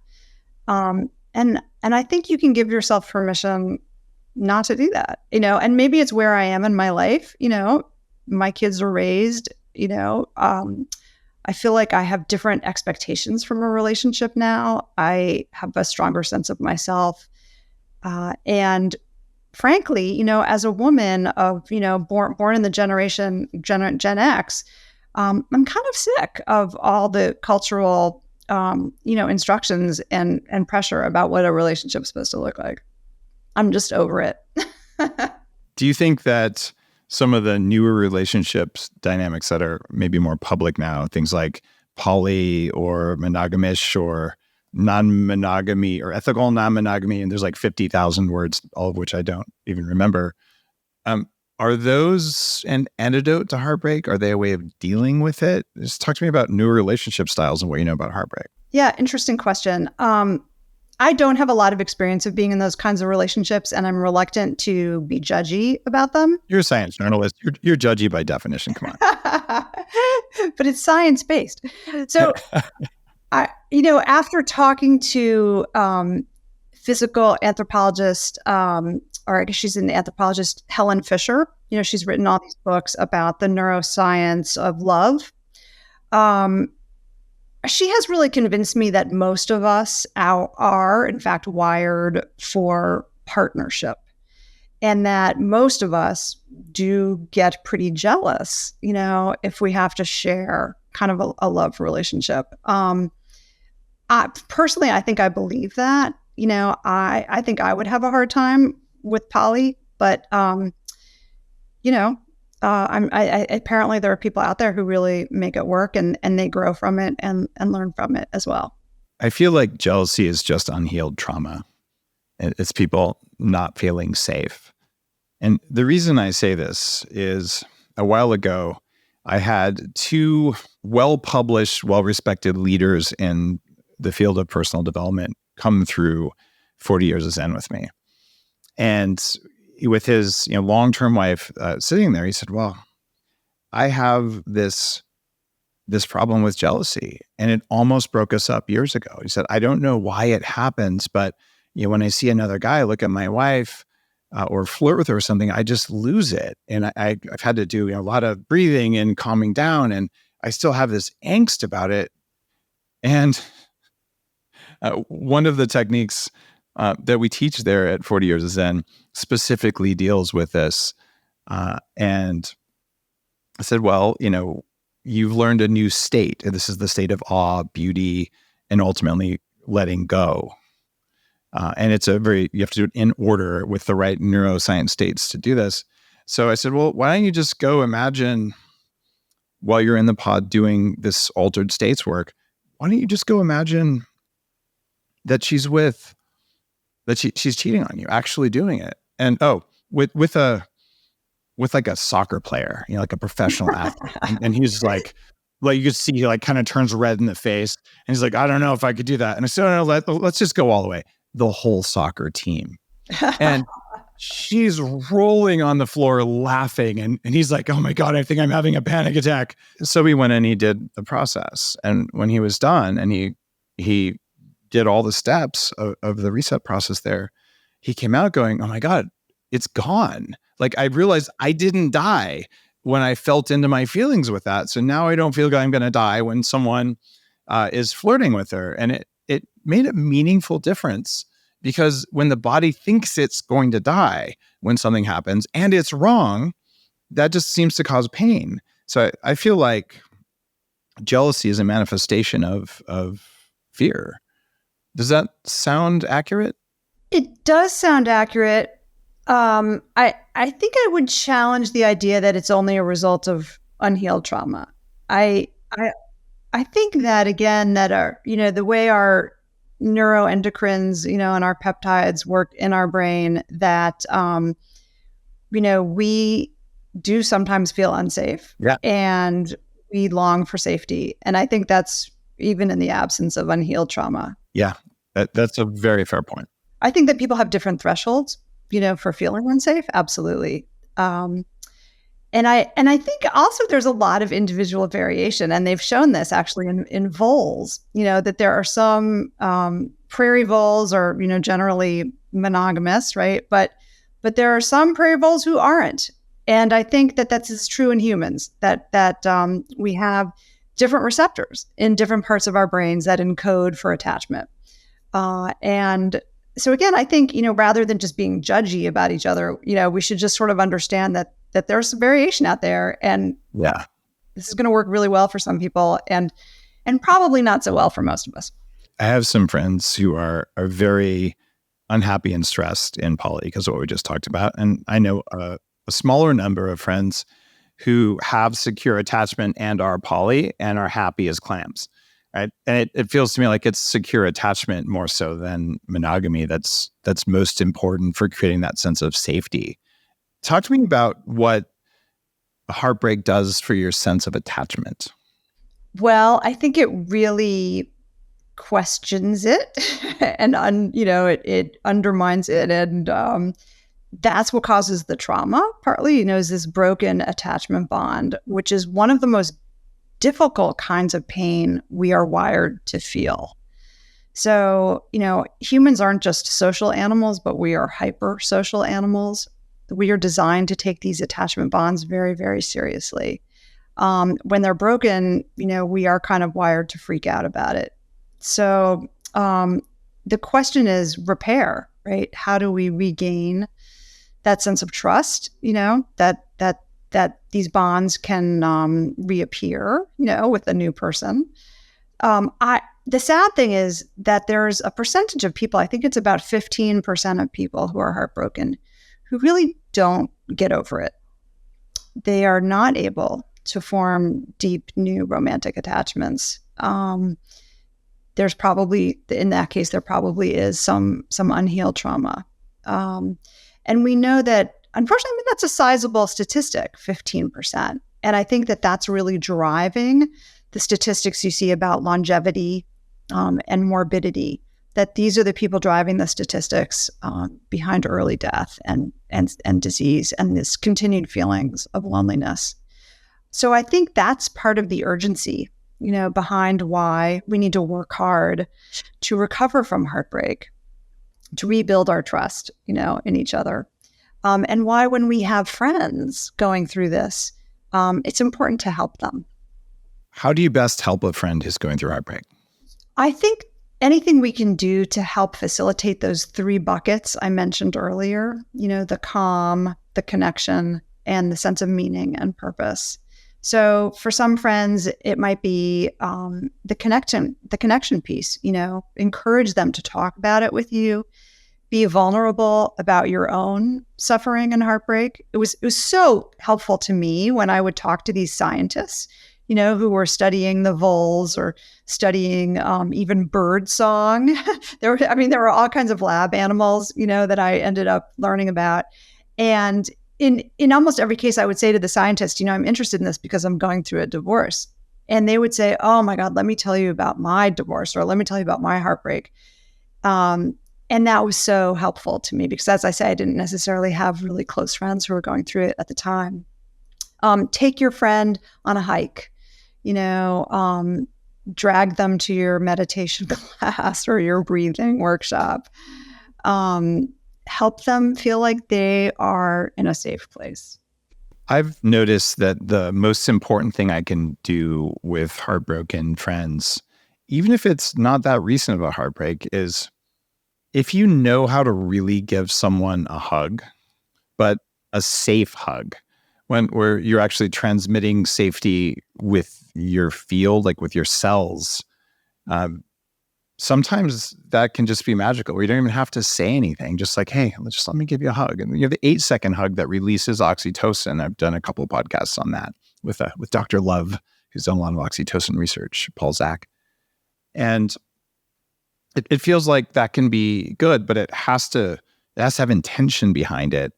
And I think you can give yourself permission not to do that, and maybe it's where I am in my life. My kids are raised, I feel like I have different expectations from a relationship now. I have a stronger sense of myself. And frankly, as a woman of, born in the Gen X, I'm kind of sick of all the cultural, instructions and pressure about what a relationship is supposed to look like. I'm just over it. Do you think that some of the newer relationships dynamics that are maybe more public now, things like poly or monogamish or non-monogamy or ethical non-monogamy, and there's like 50,000 words, all of which I don't even remember. Are those an antidote to heartbreak? Are they a way of dealing with it? Just talk to me about new relationship styles and what you know about heartbreak. Yeah, interesting question. I don't have a lot of experience of being in those kinds of relationships, and I'm reluctant to be judgy about them. You're a science journalist. You're judgy by definition. Come on. But it's science-based. So, after talking to physical anthropologist, or I guess she's an anthropologist, Helen Fisher, she's written all these books about the neuroscience of love. She has really convinced me that most of us are, in fact, wired for partnership, and that most of us do get pretty jealous, if we have to share kind of a love relationship. Personally, I think I believe that. I think I would have a hard time with poly, but apparently there are people out there who really make it work, and they grow from it and learn from it as well. I feel like jealousy is just unhealed trauma. It's people not feeling safe. And the reason I say this is a while ago, I had two well-published, well-respected leaders in the field of personal development come through 40 years of Zen with me. And with his long-term wife sitting there, he said, well, I have this problem with jealousy, and it almost broke us up years ago. He said, I don't know why it happens, but when I see another guy look at my wife or flirt with her or something, I just lose it. And I've had to do a lot of breathing and calming down, and I still have this angst about it. And one of the techniques that we teach there at 40 Years of Zen specifically deals with this. And I said, well, you've learned a new state. And this is the state of awe, beauty, and ultimately letting go. And it's you have to do it in order with the right neuroscience states to do this. So I said, well, why don't you just go imagine while you're in the pod doing this altered states work, why don't you just go imagine that she's cheating on you, actually doing it. And with like a soccer player, like a professional athlete. And he's like you could see he like kind of turns red in the face, and he's like, I don't know if I could do that. And I said, no, let's just go all the way. The whole soccer team. And she's rolling on the floor laughing. And he's like, oh my God, I think I'm having a panic attack. So we went and he did the process. And when he was done and he did all the steps of the reset process there, he came out going, oh my God, it's gone. Like I realized I didn't die when I felt into my feelings with that. So now I don't feel like I'm going to die when someone is flirting with her. And it made a meaningful difference, because when the body thinks it's going to die when something happens and it's wrong, that just seems to cause pain. So I feel like jealousy is a manifestation of fear. Does that sound accurate? It does sound accurate. I think I would challenge the idea that it's only a result of unhealed trauma. I think that, again, that our, the way our neuroendocrines, and our peptides work in our brain, that, we do sometimes feel unsafe. Yeah. And we long for safety. And I think that's even in the absence of unhealed trauma. Yeah, that's a very fair point. I think that people have different thresholds, for feeling unsafe. Absolutely. And I think also there's a lot of individual variation, and they've shown this actually in voles, that there are some prairie voles are, generally monogamous, right? But there are some prairie voles who aren't. And I think that that's true in humans, that we have different receptors in different parts of our brains that encode for attachment. And so again, I think, rather than just being judgy about each other, we should just sort of understand that there's some variation out there, and yeah, this is going to work really well for some people and probably not so well for most of us. I have some friends who are very unhappy and stressed in poly because of what we just talked about. And I know a smaller number of friends who have secure attachment and are poly and are happy as clams, right? And it feels to me like it's secure attachment more so than monogamy that's most important for creating that sense of safety. Talk to me about what a heartbreak does for your sense of attachment. Well, I think it really questions it and it undermines it, and that's what causes the trauma. Partly, is this broken attachment bond, which is one of the most difficult kinds of pain we are wired to feel. So, humans aren't just social animals, but we are hyper social animals. We are designed to take these attachment bonds very, very seriously. When they're broken, we are kind of wired to freak out about it. So the question is repair, right? How do we regain that sense of trust? That these bonds can reappear, with a new person. The sad thing is that there's a percentage of people, I think it's about 15% of people who are heartbroken, who really don't get over it. They are not able to form deep, new romantic attachments. There's probably, in that case, there probably is some unhealed trauma. And we know that, unfortunately, that's a sizable statistic, 15%. And I think that that's really driving the statistics you see about longevity and morbidity, that these are the people driving the statistics behind early death and disease and this continued feelings of loneliness. So I think that's part of the urgency, behind why we need to work hard to recover from heartbreak, to rebuild our trust, in each other. And why when we have friends going through this, it's important to help them. How do you best help a friend who's going through heartbreak? I think anything we can do to help facilitate those three buckets I mentioned earlier, the calm, the connection, and the sense of meaning and purpose. So for some friends, it might be the connection piece, encourage them to talk about it with you, be vulnerable about your own suffering and heartbreak. It was so helpful to me when I would talk to these scientists, who were studying the voles or studying even bird song. There were all kinds of lab animals, that I ended up learning about. And in almost every case, I would say to the scientist, I'm interested in this because I'm going through a divorce. And they would say, oh my God, let me tell you about my divorce, or let me tell you about my heartbreak. And that was so helpful to me because, as I say, I didn't necessarily have really close friends who were going through it at the time. Take your friend on a hike, drag them to your meditation class or your breathing workshop. Help them feel like they are in a safe place. I've noticed that the most important thing I can do with heartbroken friends, even if it's not that recent of a heartbreak, is if you know how to really give someone a hug, but a safe hug, where you're actually transmitting safety with your field, like with your cells, sometimes that can just be magical, where you don't even have to say anything. Just like, hey, just let me give you a hug. And you have the 8-second hug that releases oxytocin. I've done a couple of podcasts on that with Dr. Love, who's done a lot of oxytocin research, Paul Zak. And it feels like that can be good, but it has to have intention behind it.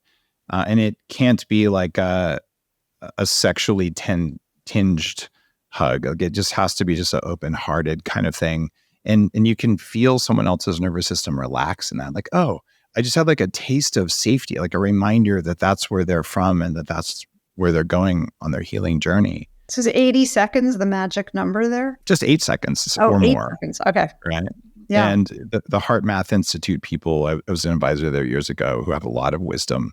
And it can't be like a sexually tinged hug. Like it just has to be just an open-hearted kind of thing. And you can feel someone else's nervous system relax in that. Like, oh, I just had like a taste of safety, like a reminder that that's where they're from and that that's where they're going on their healing journey. So is 80 seconds the magic number there? Just 8 seconds or 8 more. seconds. Okay. Right. Yeah. And the Heart Math Institute people, I was an advisor there years ago, who have a lot of wisdom.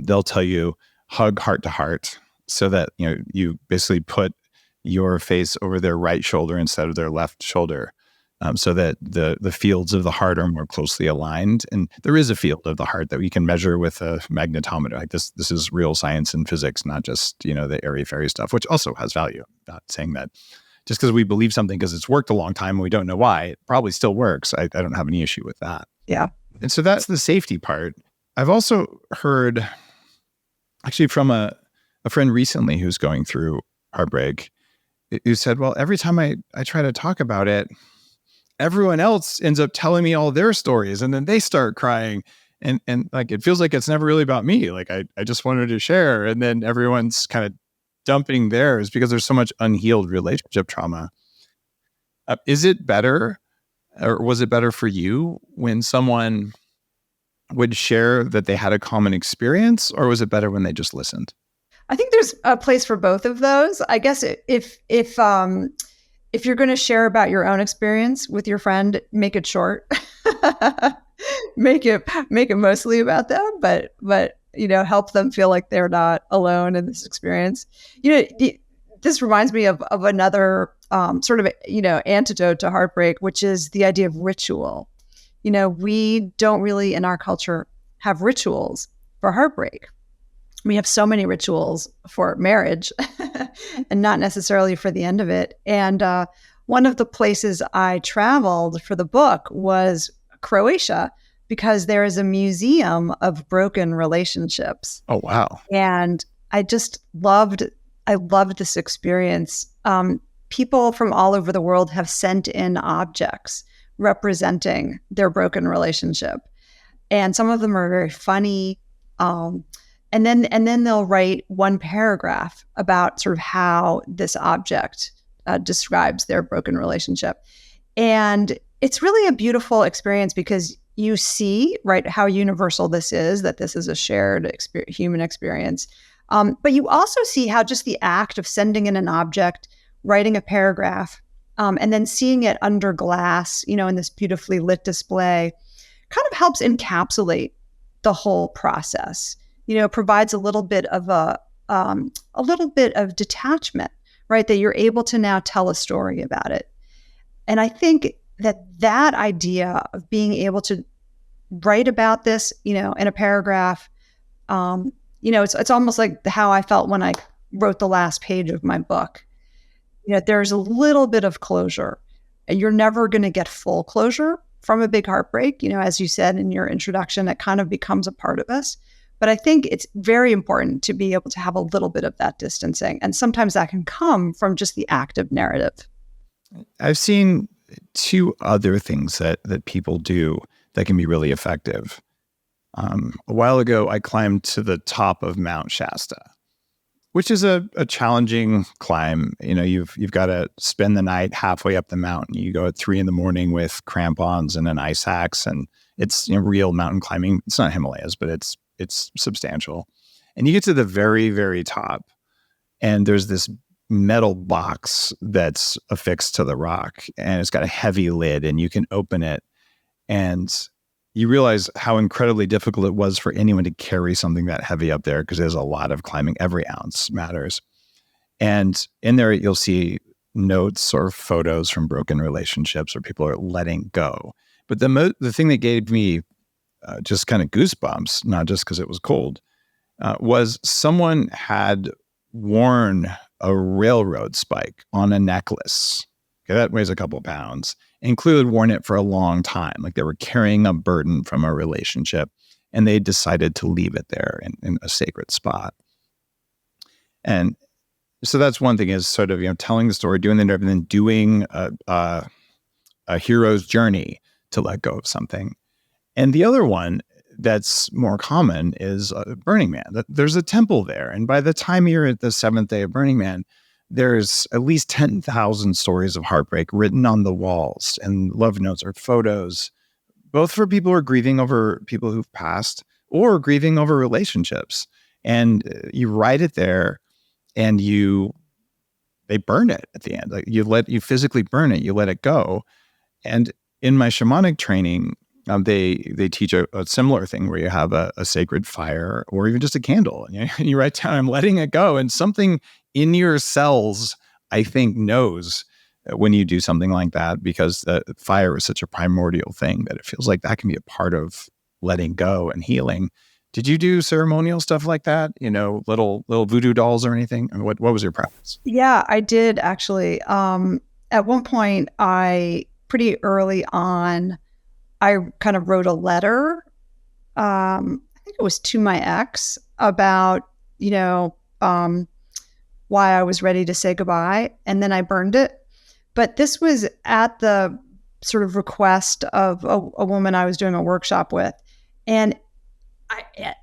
They'll tell you hug heart to heart, so that you basically put your face over their right shoulder instead of their left shoulder, so that the fields of the heart are more closely aligned. And there is a field of the heart that we can measure with a magnetometer. Like this is real science and physics, not just the airy-fairy stuff, which also has value. I'm not saying that just because we believe something because it's worked a long time and we don't know why, it probably still works. I don't have any issue with that. Yeah. And so that's the safety part. I've also heard, actually from a a friend recently who's going through heartbreak who said, well, every time I try to talk about it, everyone else ends up telling me all their stories and then they start crying. And like, it feels like it's never really about me. Like I just wanted to share. And then everyone's kind of dumping theirs because there's so much unhealed relationship trauma. Is it better, or was it better for you when someone would share that they had a common experience, or was it better when they just listened? I think there's a place for both of those. I guess if you're going to share about your own experience with your friend, make it short. make it mostly about them, but help them feel like they're not alone in this experience. This reminds me of another sort of antidote to heartbreak, which is the idea of ritual. We don't really in our culture have rituals for heartbreak. We have so many rituals for marriage and not necessarily for the end of it. And one of the places I traveled for the book was Croatia, because there is a museum of broken relationships. Oh, wow. And I loved this experience. People from all over the world have sent in objects representing their broken relationship. And some of them are very funny. And then they'll write one paragraph about sort of how this object describes their broken relationship. And it's really a beautiful experience because you see, right, how universal this is, that this is a shared human experience. But you also see how just the act of sending in an object, writing a paragraph, and then seeing it under glass, in this beautifully lit display, kind of helps encapsulate the whole process. Provides a little bit of detachment, right? That you're able to now tell a story about it. And I think that idea of being able to write about this, in a paragraph, it's almost like how I felt when I wrote the last page of my book. There's a little bit of closure. You're never going to get full closure from a big heartbreak. As you said in your introduction, it kind of becomes a part of us. But I think it's very important to be able to have a little bit of that distancing. And sometimes that can come from just the active narrative. I've seen two other things that people do that can be really effective. A while ago, I climbed to the top of Mount Shasta, which is a challenging climb. You've got to spend the night halfway up the mountain. You go at 3 a.m. with crampons and an ice axe, and it's real mountain climbing. It's not Himalayas, but it's substantial. And you get to the very, very top, and there's this metal box that's affixed to the rock, and it's got a heavy lid, and you can open it, and you realize how incredibly difficult it was for anyone to carry something that heavy up there, because there's a lot of climbing. Every ounce matters. And in there, you'll see notes or photos from broken relationships where people are letting go. But the thing that gave me just kind of goosebumps, not just because it was cold, was someone had worn a railroad spike on a necklace. Okay, that weighs a couple pounds, and clearly worn it for a long time. Like they were carrying a burden from a relationship, and they decided to leave it there in a sacred spot. And so that's one thing, is sort of, telling the story, doing the narrative, and then doing a hero's journey to let go of something. And the other one that's more common is Burning Man. There's a temple there. And by the time you're at the 7th day of Burning Man, there's at least 10,000 stories of heartbreak written on the walls, and love notes or photos, both for people who are grieving over people who've passed or grieving over relationships. And you write it there, and they burn it at the end. Like you physically burn it, you let it go. And in my shamanic training, they teach a similar thing where you have a sacred fire or even just a candle, and you write down, I'm letting it go. And something in your cells, I think, knows when you do something like that, because the fire is such a primordial thing that it feels like that can be a part of letting go and healing. Did you do ceremonial stuff like that? Little voodoo dolls or anything? I mean, what was your practice? Yeah, I did actually. At one point, pretty early on, I kind of wrote a letter. I think it was to my ex about, why I was ready to say goodbye. And then I burned it. But this was at the sort of request of a woman I was doing a workshop with. And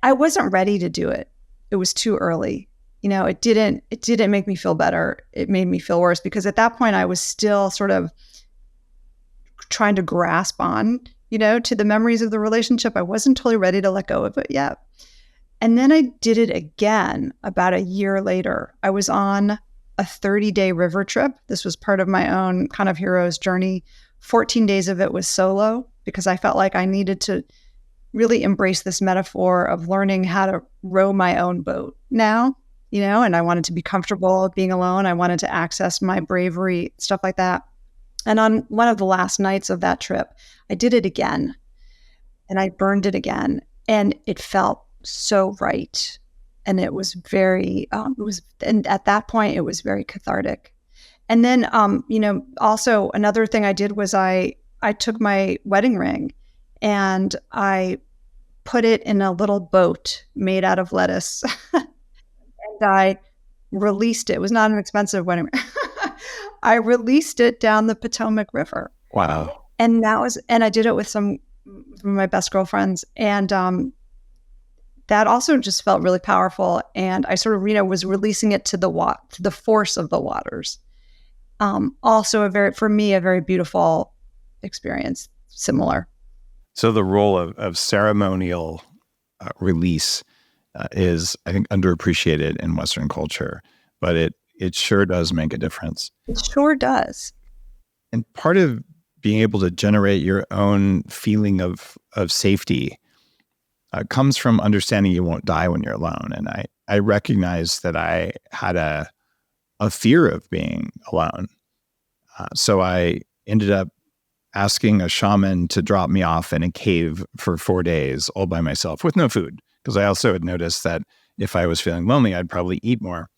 I wasn't ready to do it. It was too early. It didn't make me feel better. It made me feel worse, because at that point I was still sort of trying to grasp on, to the memories of the relationship. I wasn't totally ready to let go of it yet. And then I did it again about a year later. I was on a 30-day river trip. This was part of my own kind of hero's journey. 14 days of it was solo, because I felt like I needed to really embrace this metaphor of learning how to row my own boat now, and I wanted to be comfortable being alone. I wanted to access my bravery, stuff like that. And on one of the last nights of that trip, I did it again, and I burned it again, and it felt so right. And it was very, and at that point, it was very cathartic. And then, also another thing I did was I took my wedding ring and I put it in a little boat made out of lettuce and I released it. It was not an expensive wedding ring. I released it down the Potomac River. Wow. And I did it with some of my best girlfriends. And that also just felt really powerful. And I sort of, was releasing it to the force of the waters. Also for me, a very beautiful experience, similar. So the role of ceremonial release is, I think, underappreciated in Western culture, but it sure does make a difference. It sure does. And part of being able to generate your own feeling of safety comes from understanding you won't die when you're alone. And I recognize that I had a fear of being alone. So I ended up asking a shaman to drop me off in a cave for 4 days all by myself with no food, because I also had noticed that if I was feeling lonely, I'd probably eat more.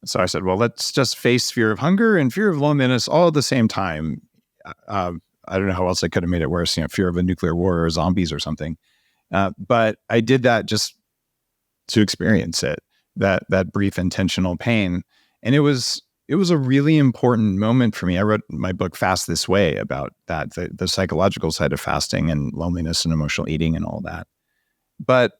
So I said, well, let's just face fear of hunger and fear of loneliness all at the same time. I don't know how else I could have made it worse, fear of a nuclear war or zombies or something. But I did that just to experience it, that brief intentional pain. And it was a really important moment for me. I wrote my book Fast This Way about that, the psychological side of fasting and loneliness and emotional eating and all that. But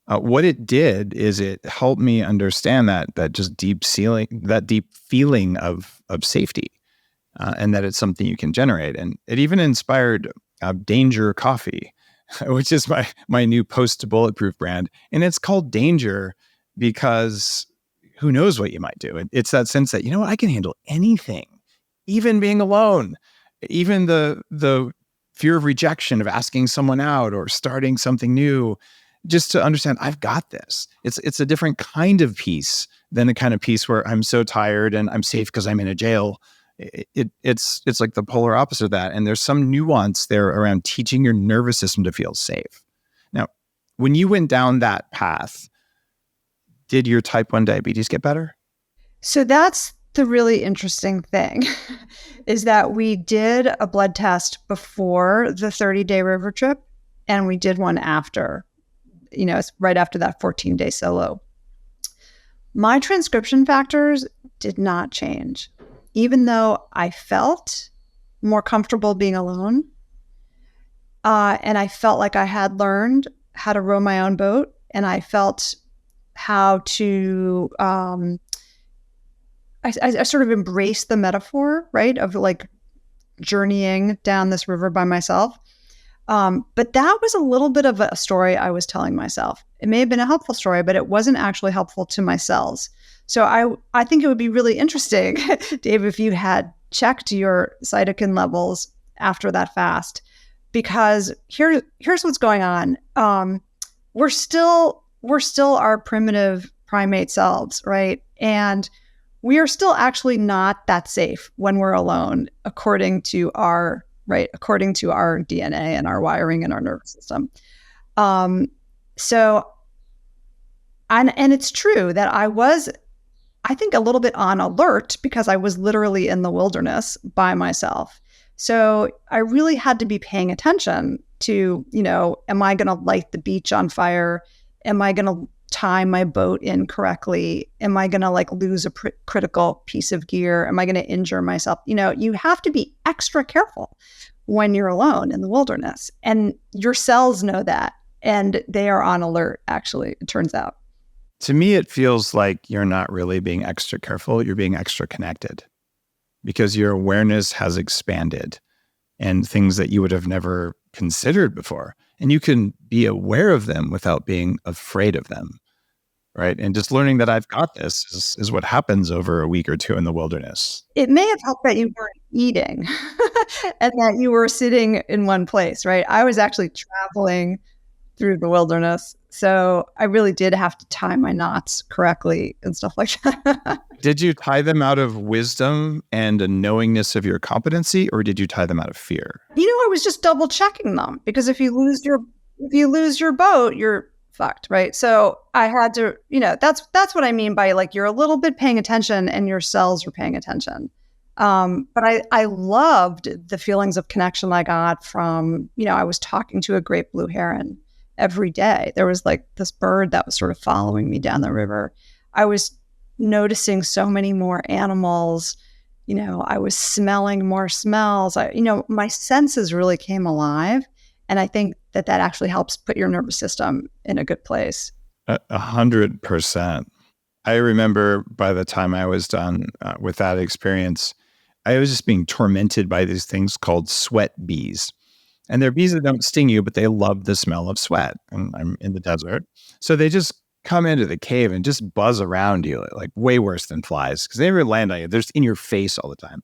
what it did is it helped me understand that just deep feeling of safety, and that it's something you can generate. And it even inspired Danger Coffee, which is my new post-bulletproof brand. And it's called Danger because who knows what you might do. It's that sense that, I can handle anything, even being alone, even the fear of rejection, of asking someone out or starting something new, just to understand I've got this. It's a different kind of peace than the kind of peace where I'm so tired and I'm safe because I'm in a jail. It's like the polar opposite of that. And there's some nuance there around teaching your nervous system to feel safe. Now, when you went down that path, did your type 1 diabetes get better? So that's the really interesting thing is that we did a blood test before the 30-day river trip and we did one after, it's right after that 14-day solo. My transcription factors did not change, even though I felt more comfortable being alone. And I felt like I had learned how to row my own boat, and I felt how to, I sort of embraced the metaphor, right, of like journeying down this river by myself. But that was a little bit of a story I was telling myself. It may have been a helpful story, but it wasn't actually helpful to my cells. So I think it would be really interesting, Dave, if you had checked your cytokine levels after that fast, because here's what's going on. We're still our primitive primate selves, right? And we are still actually not that safe when we're alone, according to our DNA and our wiring and our nervous system. So it's true that I was, I think, a little bit on alert because I was literally in the wilderness by myself. So I really had to be paying attention to, am I going to light the beach on fire? Am I going to time my boat in correctly? Am I going to like lose a critical piece of gear? Am I going to injure myself? You have to be extra careful when you're alone in the wilderness, and your cells know that, and they are on alert, actually, it turns out. To me, it feels like you're not really being extra careful. You're being extra connected because your awareness has expanded and things that you would have never considered before. And you can be aware of them without being afraid of them, right? And just learning that I've got this is what happens over a week or two in the wilderness. It may have helped that you weren't eating and that you were sitting in one place, right? I was actually traveling through the wilderness, so I really did have to tie my knots correctly and stuff like that. Did you tie them out of wisdom and a knowingness of your competency, or did you tie them out of fear? I was just double checking them, because if you lose your boat, you're fucked, right? So I had to, that's what I mean by like you're a little bit paying attention and your cells were paying attention. But I loved the feelings of connection I got from, I was talking to a great blue heron every day. There was like this bird that was sort of following me down the river. I was noticing so many more animals. I was smelling more smells. My senses really came alive. And I think that actually helps put your nervous system in a good place. 100%. I remember by the time I was done with that experience, I was just being tormented by these things called sweat bees. And they're bees that don't sting you, but they love the smell of sweat. And I'm in the desert. So they just come into the cave and just buzz around you, like way worse than flies, because they never land on you. They're just in your face all the time.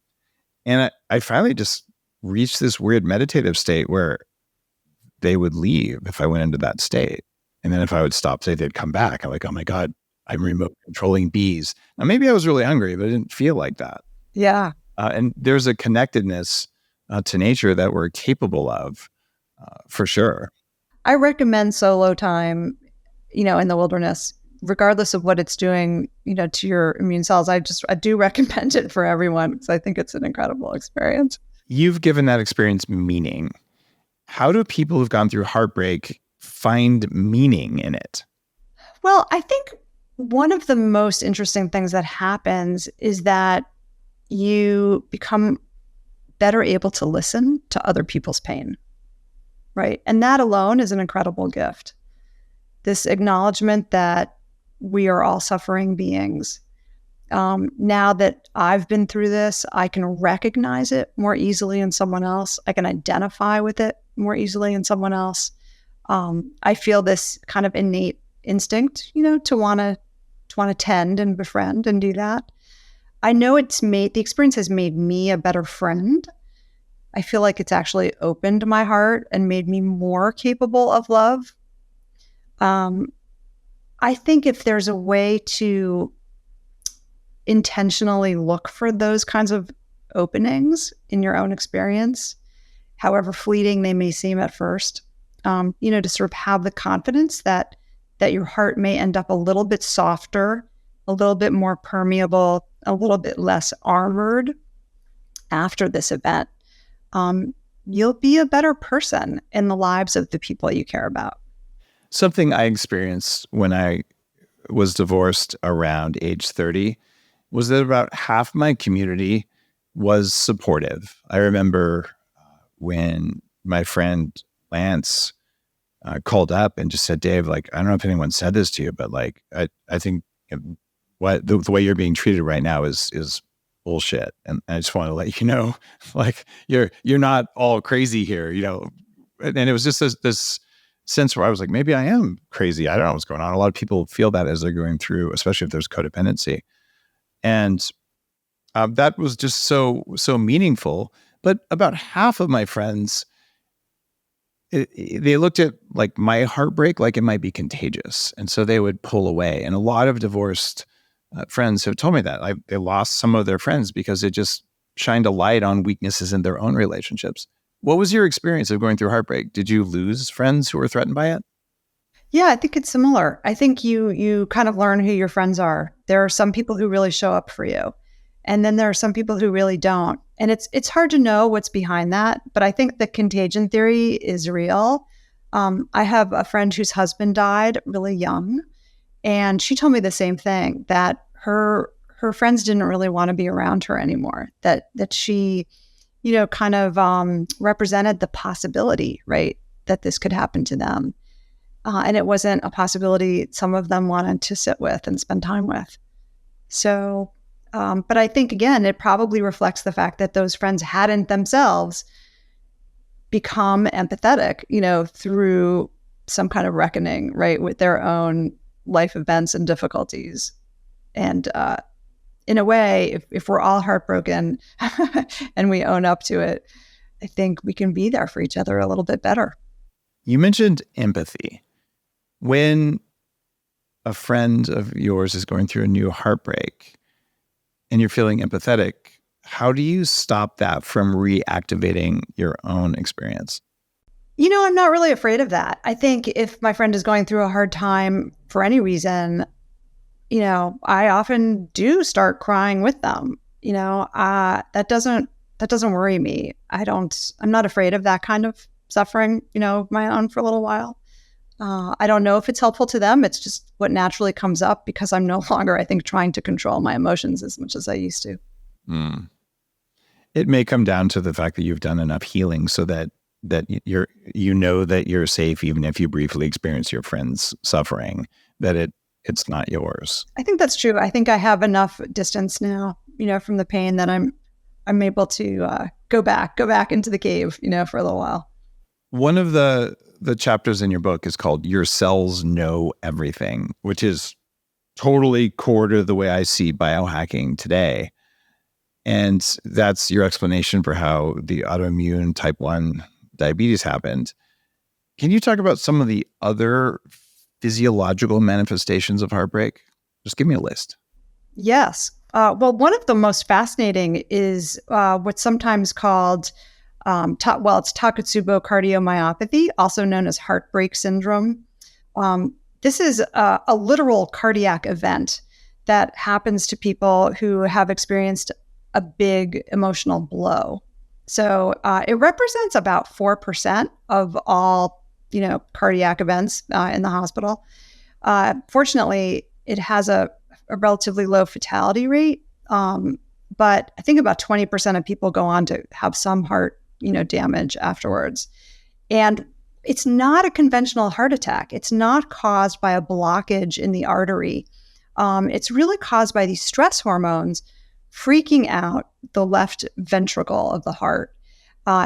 And I finally just reached this weird meditative state where they would leave if I went into that state. And then if I would stop, they'd come back. I'm like, oh my God, I'm remote controlling bees. Now, maybe I was really hungry, but I didn't feel like that. Yeah. And there's a connectedness to nature that we're capable of, for sure. I recommend solo time, in the wilderness, regardless of what it's doing, to your immune cells. I do recommend it for everyone because I think it's an incredible experience. You've given that experience meaning. How do people who've gone through heartbreak find meaning in it? Well, I think one of the most interesting things that happens is that you become better able to listen to other people's pain, right? And that alone is an incredible gift. This acknowledgement that we are all suffering beings. Now that I've been through this, I can recognize it more easily in someone else. I can identify with it more easily in someone else. I feel this kind of innate instinct, to want to tend and befriend and do that. I know the experience has made me a better friend. I feel like it's actually opened my heart and made me more capable of love. I think if there's a way to intentionally look for those kinds of openings in your own experience, however fleeting they may seem at first, to sort of have the confidence that your heart may end up a little bit softer, a little bit more permeable, a little bit less armored after this event, you'll be a better person in the lives of the people you care about. Something I experienced when I was divorced around age 30 was that about half my community was supportive. I remember when my friend Lance called up and just said, Dave, like, I don't know if anyone said this to you, but like, I think what the way you're being treated right now is bullshit. And I just want to let you know, like, you're not all crazy here, and it was just this sense where I was like, maybe I am crazy. I don't know what's going on. A lot of people feel that as they're going through, especially if there's codependency. And that was just so meaningful. But about half of my friends, they looked at like my heartbreak like it might be contagious. And so they would pull away. And a lot of divorced friends have told me that they lost some of their friends because it just shined a light on weaknesses in their own relationships. What was your experience of going through heartbreak? Did you lose friends who were threatened by it? Yeah, I think it's similar. I think you kind of learn who your friends are. There are some people who really show up for you. And then there are some people who really don't. And it's hard to know what's behind that. But I think the contagion theory is real. I have a friend whose husband died really young. And she told me the same thing, that her friends didn't really want to be around her anymore, that she, kind of represented the possibility, right, that this could happen to them. And it wasn't a possibility some of them wanted to sit with and spend time with. So, but I think, again, it probably reflects the fact that those friends hadn't themselves become empathetic, through some kind of reckoning, right, with their own life events and difficulties. And in a way, if we're all heartbroken and we own up to it, I think we can be there for each other a little bit better. You mentioned empathy. When a friend of yours is going through a new heartbreak and you're feeling empathetic, how do you stop that from reactivating your own experience? I'm not really afraid of that. I think if my friend is going through a hard time for any reason, I often do start crying with them. That doesn't worry me. I'm not afraid of that kind of suffering, my own for a little while. I don't know if it's helpful to them. It's just what naturally comes up because I'm no longer, I think, trying to control my emotions as much as I used to. Mm. It may come down to the fact that you've done enough healing so that you're, that you're safe, even if you briefly experience your friend's suffering, that it's not yours. I think that's true. I think I have enough distance now, from the pain that I'm able to go back into the cave, for a little while. One of the chapters in your book is called "Your Cells Know Everything," which is totally core to the way I see biohacking today. And that's your explanation for how the autoimmune type 1 diabetes happened. Can you talk about some of the other physiological manifestations of heartbreak? Just give me a list. Yes. Well, one of the most fascinating is what's sometimes called, it's Takotsubo cardiomyopathy, also known as heartbreak syndrome. This is a literal cardiac event that happens to people who have experienced a big emotional blow. So it represents about 4% of all, cardiac events in the hospital. Fortunately, it has a relatively low fatality rate, but I think about 20% of people go on to have some heart, damage afterwards. And it's not a conventional heart attack. It's not caused by a blockage in the artery. It's really caused by these stress hormones freaking out the left ventricle of the heart,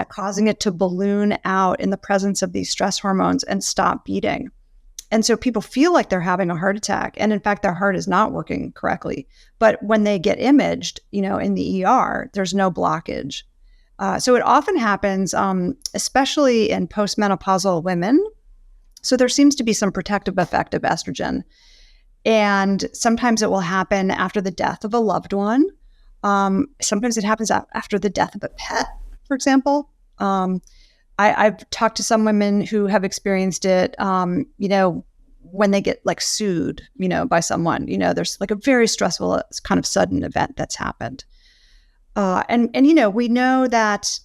causing it to balloon out in the presence of these stress hormones and stop beating. And so people feel like they're having a heart attack. And in fact, their heart is not working correctly. But when they get imaged, in the ER, there's no blockage. So it often happens, especially in postmenopausal women. So there seems to be some protective effect of estrogen. And sometimes it will happen after the death of a loved one. Sometimes it happens after the death of a pet, for example. I've talked to some women who have experienced it, when they get sued, by someone, there's a very stressful kind of sudden event that's happened. And we know that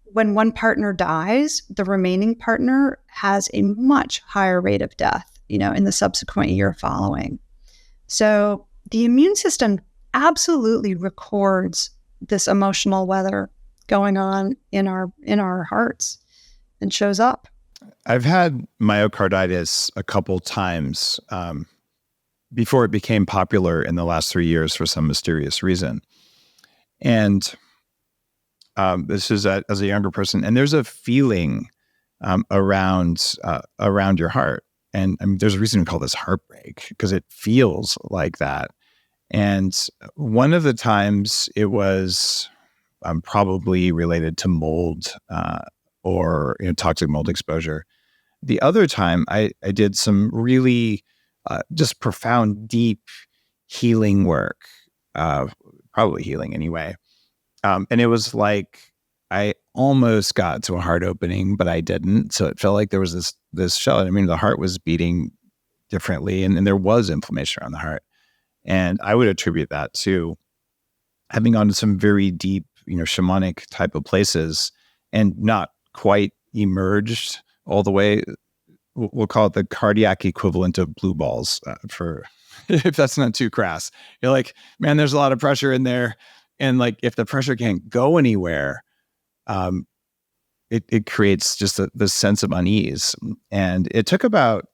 when one partner dies, the remaining partner has a much higher rate of death, in the subsequent year following. So the immune system absolutely records this emotional weather going on in our hearts and shows up. I've had myocarditis a couple times before it became popular in the last 3 years for some mysterious reason. And this is as a younger person, and there's a feeling around your heart. And there's a reason we call this heartbreak, because it feels like that. And one of the times it was probably related to mold or toxic mold exposure. The other time I did some really just profound, deep healing work, probably healing anyway. And it was like I almost got to a heart opening, but I didn't. So it felt like there was this shell. The heart was beating differently, and there was inflammation around the heart. And I would attribute that to having gone to some very deep, shamanic type of places and not quite emerged all the way we'll call it the cardiac equivalent of blue balls for if that's not too crass. You're like, man, there's a lot of pressure in there. And like, if the pressure can't go anywhere, it creates just this sense of unease. And it took about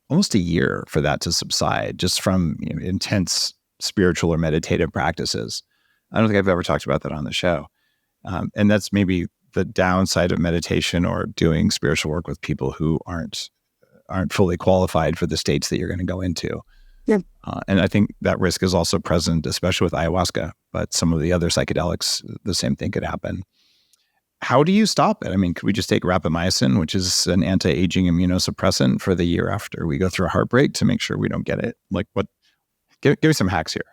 almost a year for that to subside, just from intense spiritual or meditative practices. I don't think I've ever talked about that on the show. And that's maybe the downside of meditation or doing spiritual work with people who aren't fully qualified for the states that you're going to go into. Yeah. And I think that risk is also present, especially with ayahuasca, but some of the other psychedelics, the same thing could happen. How do you stop it? I mean, could we just take rapamycin, which is an anti-aging immunosuppressant, for the year after we go through a heartbreak to make sure we don't get it? Like, what? Give me some hacks here.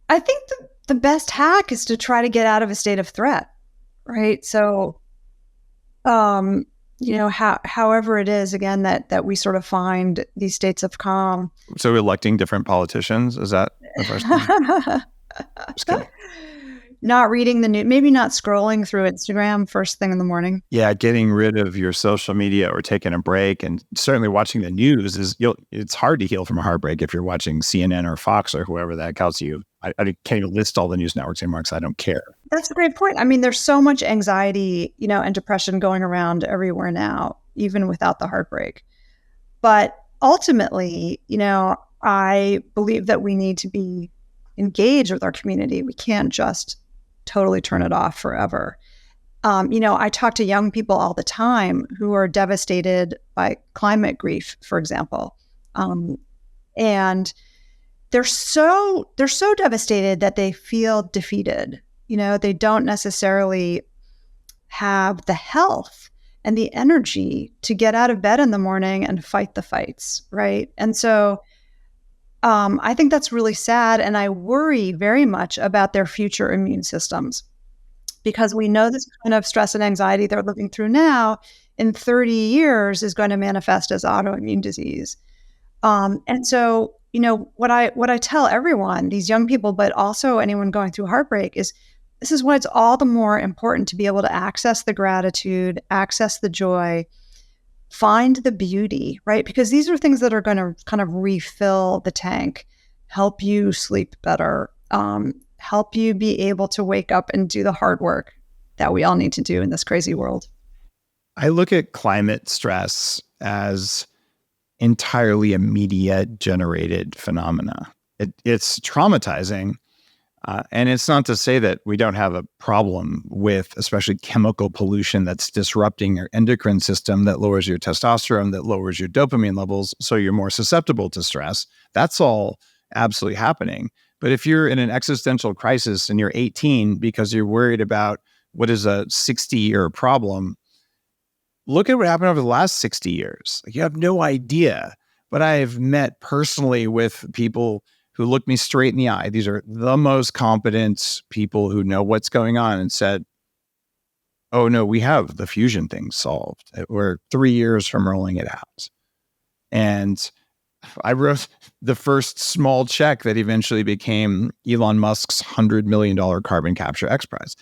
I think the best hack is to try to get out of a state of threat, right? So, however it is, again, that we sort of find these states of calm. So electing different politicians, is that the first thing? Just kidding. Not reading the news, maybe not scrolling through Instagram first thing in the morning. Yeah, getting rid of your social media or taking a break, and certainly watching the news it's hard to heal from a heartbreak if you're watching CNN or Fox or whoever that counts you. I can't even list all the news networks anymore because I don't care. That's a great point. I mean, there's so much anxiety, and depression going around everywhere now, even without the heartbreak. But ultimately, I believe that we need to be engaged with our community. We can't just totally turn it off forever. I talk to young people all the time who are devastated by climate grief, for example. And they're so devastated that they feel defeated. They don't necessarily have the health and the energy to get out of bed in the morning and fight the fights, right? And so I think that's really sad, and I worry very much about their future immune systems, because we know this kind of stress and anxiety they're living through now in 30 years is going to manifest as autoimmune disease. And so, what I tell everyone, these young people, but also anyone going through heartbreak, is this is why it's all the more important to be able to access the gratitude, access the joy, find the beauty, right? Because these are things that are going to kind of refill the tank, help you sleep better, help you be able to wake up and do the hard work that we all need to do in this crazy world. I look at climate stress as entirely a media-generated phenomena. It's traumatizing. And it's not to say that we don't have a problem with especially chemical pollution that's disrupting your endocrine system, that lowers your testosterone, that lowers your dopamine levels, so you're more susceptible to stress. That's all absolutely happening. But if you're in an existential crisis and you're 18 because you're worried about what is a 60-year problem, look at what happened over the last 60 years. Like, you have no idea. But I've met personally with people who looked me straight in the eye. These are the most competent people who know what's going on, and said, oh no, we have the fusion thing solved. We're 3 years from rolling it out. And I wrote the first small check that eventually became Elon Musk's $100 million carbon capture X Prize.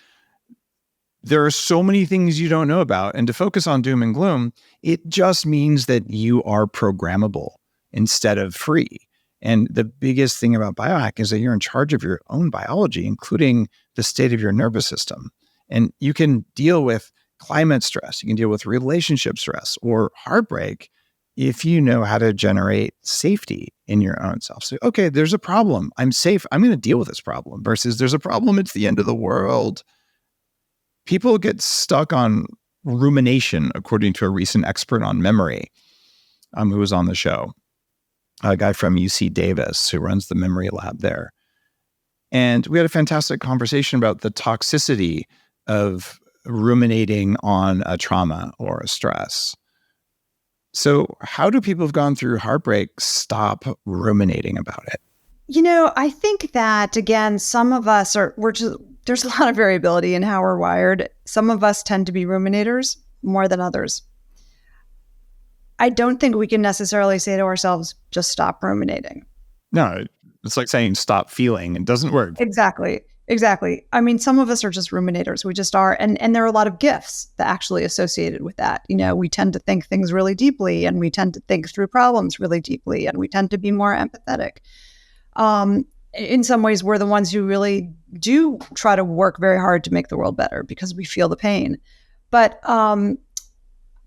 There are so many things you don't know about. And to focus on doom and gloom, it just means that you are programmable instead of free. And the biggest thing about biohacking is that you're in charge of your own biology, including the state of your nervous system. And you can deal with climate stress, you can deal with relationship stress or heartbreak if you know how to generate safety in your own self. So, okay, there's a problem. I'm safe. I'm going to deal with this problem, versus there's a problem. It's the end of the world. People get stuck on rumination, according to a recent expert on memory who was on the show. A guy from UC Davis who runs the memory lab there. And we had a fantastic conversation about the toxicity of ruminating on a trauma or a stress. So how do people who've gone through heartbreak stop ruminating about it? I think that, again, some of us there's a lot of variability in how we're wired. Some of us tend to be ruminators more than others. I don't think we can necessarily say to ourselves, just stop ruminating. No, it's like saying stop feeling. It doesn't work. Exactly. Exactly. I mean, some of us are just ruminators. We just are. And there are a lot of gifts that actually associated with that. We tend to think things really deeply, and we tend to think through problems really deeply, and we tend to be more empathetic. In some ways, we're the ones who really do try to work very hard to make the world better because we feel the pain. But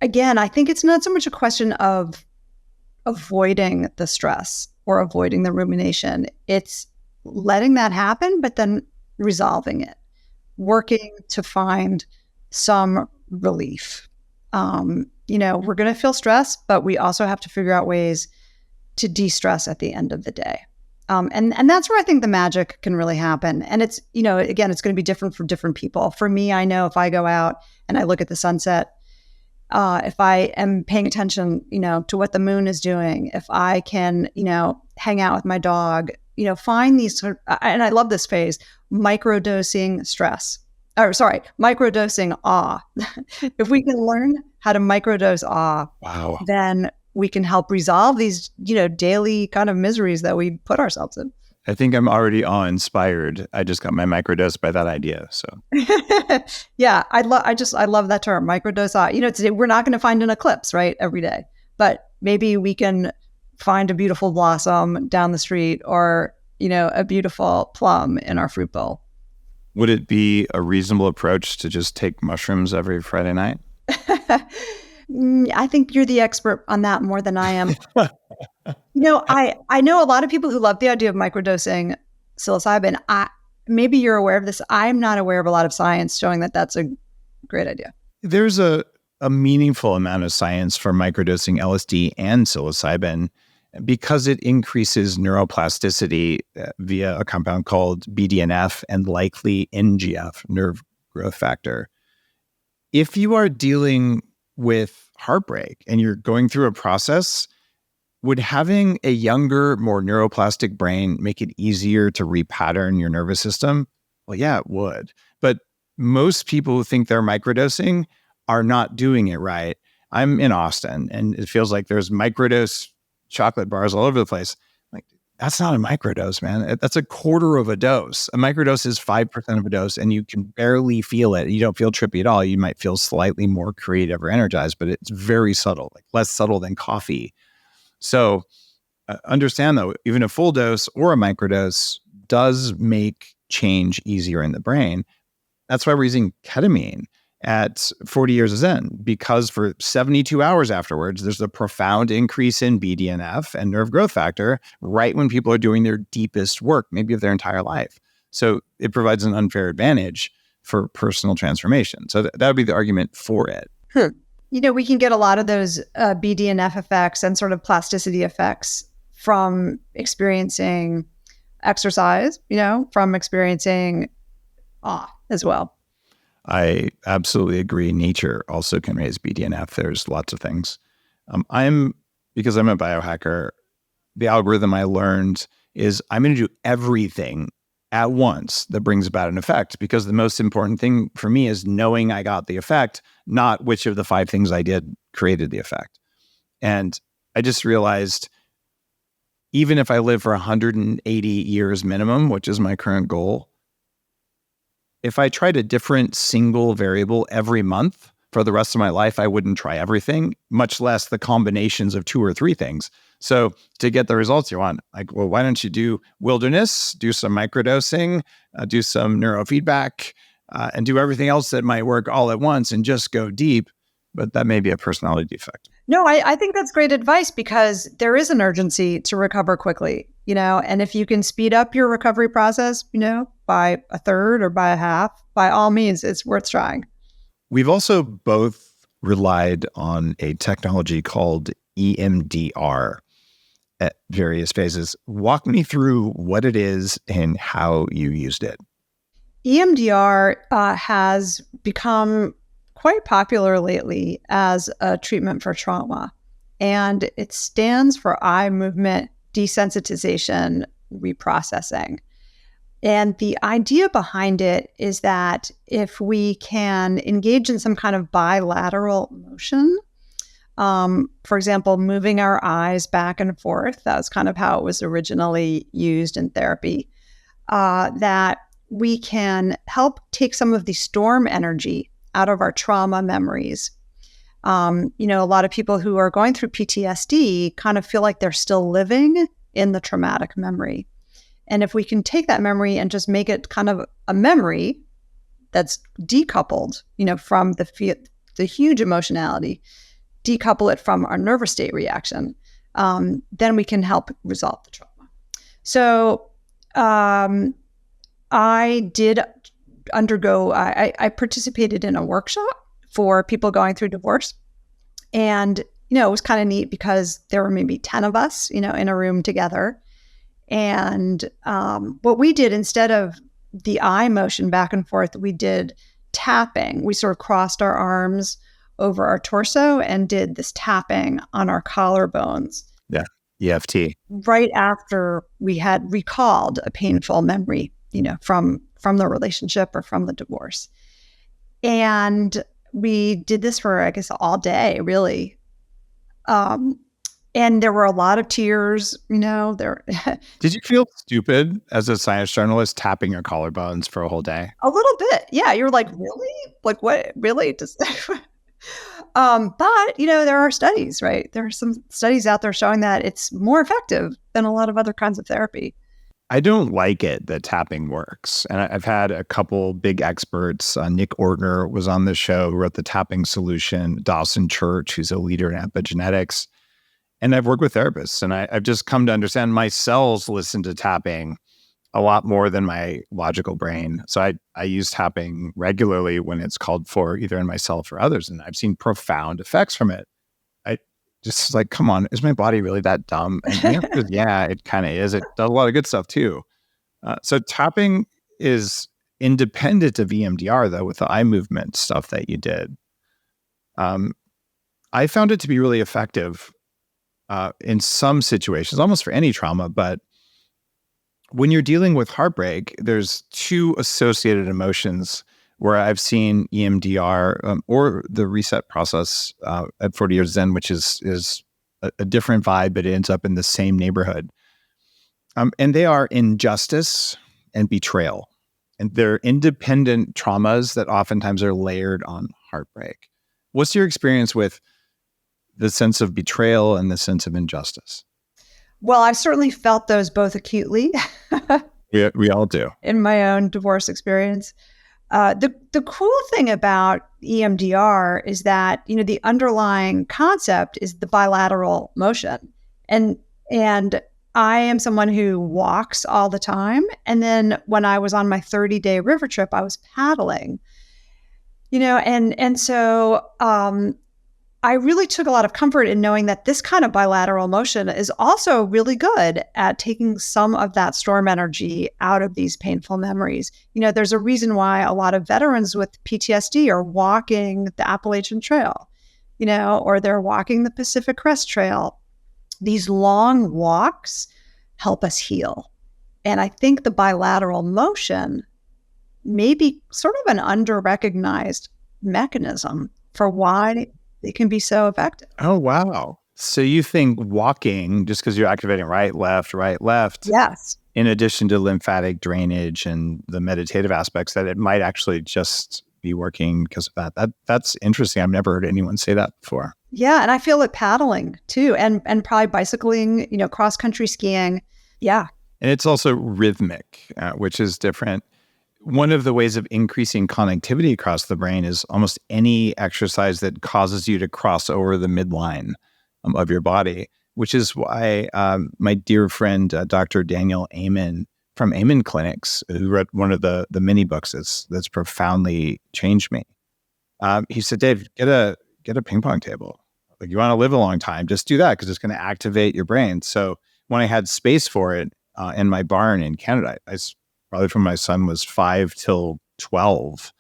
again, I think it's not so much a question of avoiding the stress or avoiding the rumination. It's letting that happen, but then resolving it, working to find some relief. We're going to feel stress, but we also have to figure out ways to de-stress at the end of the day. And that's where I think the magic can really happen. And it's, again, it's going to be different for different people. For me, I know if I go out and I look at the sunset, if I am paying attention, to what the moon is doing, if I can, hang out with my dog, find these and I love this phase, microdosing awe. If we can learn how to microdose awe, wow, then we can help resolve these, daily kind of miseries that we put ourselves in. I think I'm already awe-inspired. I just got my microdose by that idea. So yeah, I love that term, microdose awe. Today we're not going to find an eclipse, right, every day, but maybe we can find a beautiful blossom down the street, or, a beautiful plum in our fruit bowl. Would it be a reasonable approach to just take mushrooms every Friday night? I think you're the expert on that more than I am. I know a lot of people who love the idea of microdosing psilocybin. Maybe you're aware of this. I'm not aware of a lot of science showing that that's a great idea. There's a meaningful amount of science for microdosing LSD and psilocybin because it increases neuroplasticity via a compound called BDNF and likely NGF, nerve growth factor. If you are dealing with heartbreak and you're going through a process, would having a younger, more neuroplastic brain make it easier to repattern your nervous system? Well, yeah, it would. But most people who think they're microdosing are not doing it right. I'm in Austin, and it feels like there's microdose chocolate bars all over the place. Like, that's not a microdose, man. That's a quarter of a dose. A microdose is 5% of a dose, and you can barely feel it. You don't feel trippy at all. You might feel slightly more creative or energized, but it's very subtle, like less subtle than coffee. So understand, though, even a full dose or a microdose does make change easier in the brain. That's why we're using ketamine at 40 years of Zen, because for 72 hours afterwards, there's a profound increase in BDNF and nerve growth factor right when people are doing their deepest work, maybe of their entire life. So it provides an unfair advantage for personal transformation. So that would be the argument for it. We can get a lot of those BDNF effects and sort of plasticity effects from experiencing exercise, from experiencing awe as well. I absolutely agree. Nature also can raise BDNF. There's lots of things. Because I'm a biohacker, the algorithm I learned is I'm going to do everything at once that brings about an effect, because the most important thing for me is knowing I got the effect, not which of the 5 things I did created the effect. And I just realized, even if I live for 180 years minimum, which is my current goal, if I tried a different single variable every month for the rest of my life, I wouldn't try everything, much less the combinations of 2 or 3 things. So to get the results you want, why don't you do wilderness, do some microdosing, do some neurofeedback, and do everything else that might work all at once and just go deep. But that may be a personality defect. No, I think that's great advice, because there is an urgency to recover quickly, and if you can speed up your recovery process, by a third or by a half, by all means, it's worth trying. We've also both relied on a technology called EMDR at various phases. Walk me through what it is and how you used it. EMDR has become quite popular lately as a treatment for trauma, and it stands for eye movement desensitization reprocessing. And the idea behind it is that if we can engage in some kind of bilateral motion, for example, moving our eyes back and forth, that was kind of how it was originally used in therapy, that we can help take some of the storm energy out of our trauma memories. A lot of people who are going through PTSD kind of feel like they're still living in the traumatic memory. And if we can take that memory and just make it kind of a memory that's decoupled, from the huge emotionality, decouple it from our nervous state reaction, then we can help resolve the trauma. So I did undergo, I participated in a workshop for people going through divorce. And, it was kind of neat because there were maybe 10 of us, in a room together. And what we did, instead of the eye motion back and forth, we did tapping. We sort of crossed our arms over our torso and did this tapping on our collarbones. Yeah, EFT. Right after we had recalled a painful memory, from the relationship or from the divorce. And we did this for, I guess, all day, really. And there were a lot of tears, there. Did you feel stupid as a science journalist tapping your collarbones for a whole day? A little bit. Yeah. You're like, really? Like, what? Really? Just, but, there are studies, right? There are some studies out there showing that it's more effective than a lot of other kinds of therapy. I don't like it that tapping works. And I've had a couple big experts. Nick Ortner was on the show, who wrote The Tapping Solution, Dawson Church, who's a leader in epigenetics. And I've worked with therapists, and I've just come to understand my cells listen to tapping a lot more than my logical brain. So I use tapping regularly when it's called for, either in myself or others. And I've seen profound effects from it. I just like, come on, is my body really that dumb? And yeah, it kind of is. It does a lot of good stuff too. So tapping is independent of EMDR, though, with the eye movement stuff that you did. I found it to be really effective in some situations, almost for any trauma. But when you're dealing with heartbreak, there's two associated emotions where I've seen EMDR or the reset process at 40 Years Zen, which is a different vibe, but it ends up in the same neighborhood. And they are injustice and betrayal. And they're independent traumas that oftentimes are layered on heartbreak. What's your experience with the sense of betrayal and the sense of injustice? Well, I've certainly felt those both acutely. We all do. In my own divorce experience. The cool thing about EMDR is that, the underlying concept is the bilateral motion. And I am someone who walks all the time. And then when I was on my 30-day river trip, I was paddling, and so I really took a lot of comfort in knowing that this kind of bilateral motion is also really good at taking some of that storm energy out of these painful memories. There's a reason why a lot of veterans with PTSD are walking the Appalachian Trail, or they're walking the Pacific Crest Trail. These long walks help us heal. And I think the bilateral motion may be sort of an under-recognized mechanism for why it can be so effective. Oh, wow. So you think walking, just because you're activating right, left, yes, in addition to lymphatic drainage and the meditative aspects, that it might actually just be working because of that. That's interesting. I've never heard anyone say that before. Yeah, and I feel it paddling too, and probably bicycling, cross-country skiing. Yeah. And it's also rhythmic, which is different. One of the ways of increasing connectivity across the brain is almost any exercise that causes you to cross over the midline of your body, which is why my dear friend, Dr. Daniel Amen from Amen Clinics, who wrote one of the mini books that's profoundly changed me. He said, Dave, get a ping pong table. Like, you want to live a long time, just do that because it's going to activate your brain. So when I had space for it in my barn in Canada, I probably from my son was 5 till 12,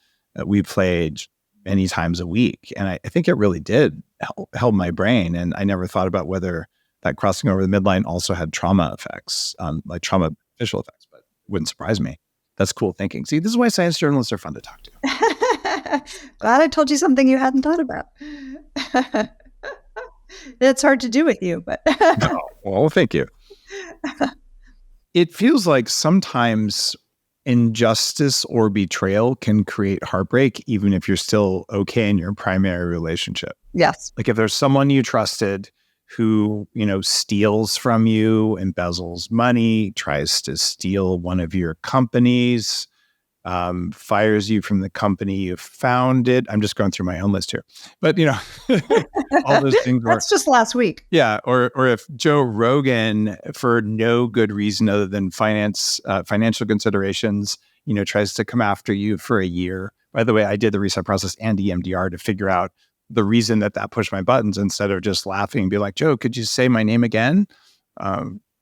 we played many times a week. And I think it really did help my brain. And I never thought about whether that crossing over the midline also had trauma effects, like trauma beneficial effects, but it wouldn't surprise me. That's cool thinking. See, this is why science journalists are fun to talk to. Glad I told you something you hadn't thought about. It's hard to do with you, but. Oh, well, thank you. It feels like sometimes injustice or betrayal can create heartbreak, even if you're still okay in your primary relationship. Yes. Like if there's someone you trusted who, steals from you, embezzles money, tries to steal one of your companies, fires you from the company you founded. I'm just going through my own list here. But, all those things were... That's just last week. Yeah. Or if Joe Rogan, for no good reason other than financial considerations, tries to come after you for a year. By the way, I did the reset process and EMDR to figure out the reason that pushed my buttons, instead of just laughing and be like, Joe, could you say my name again?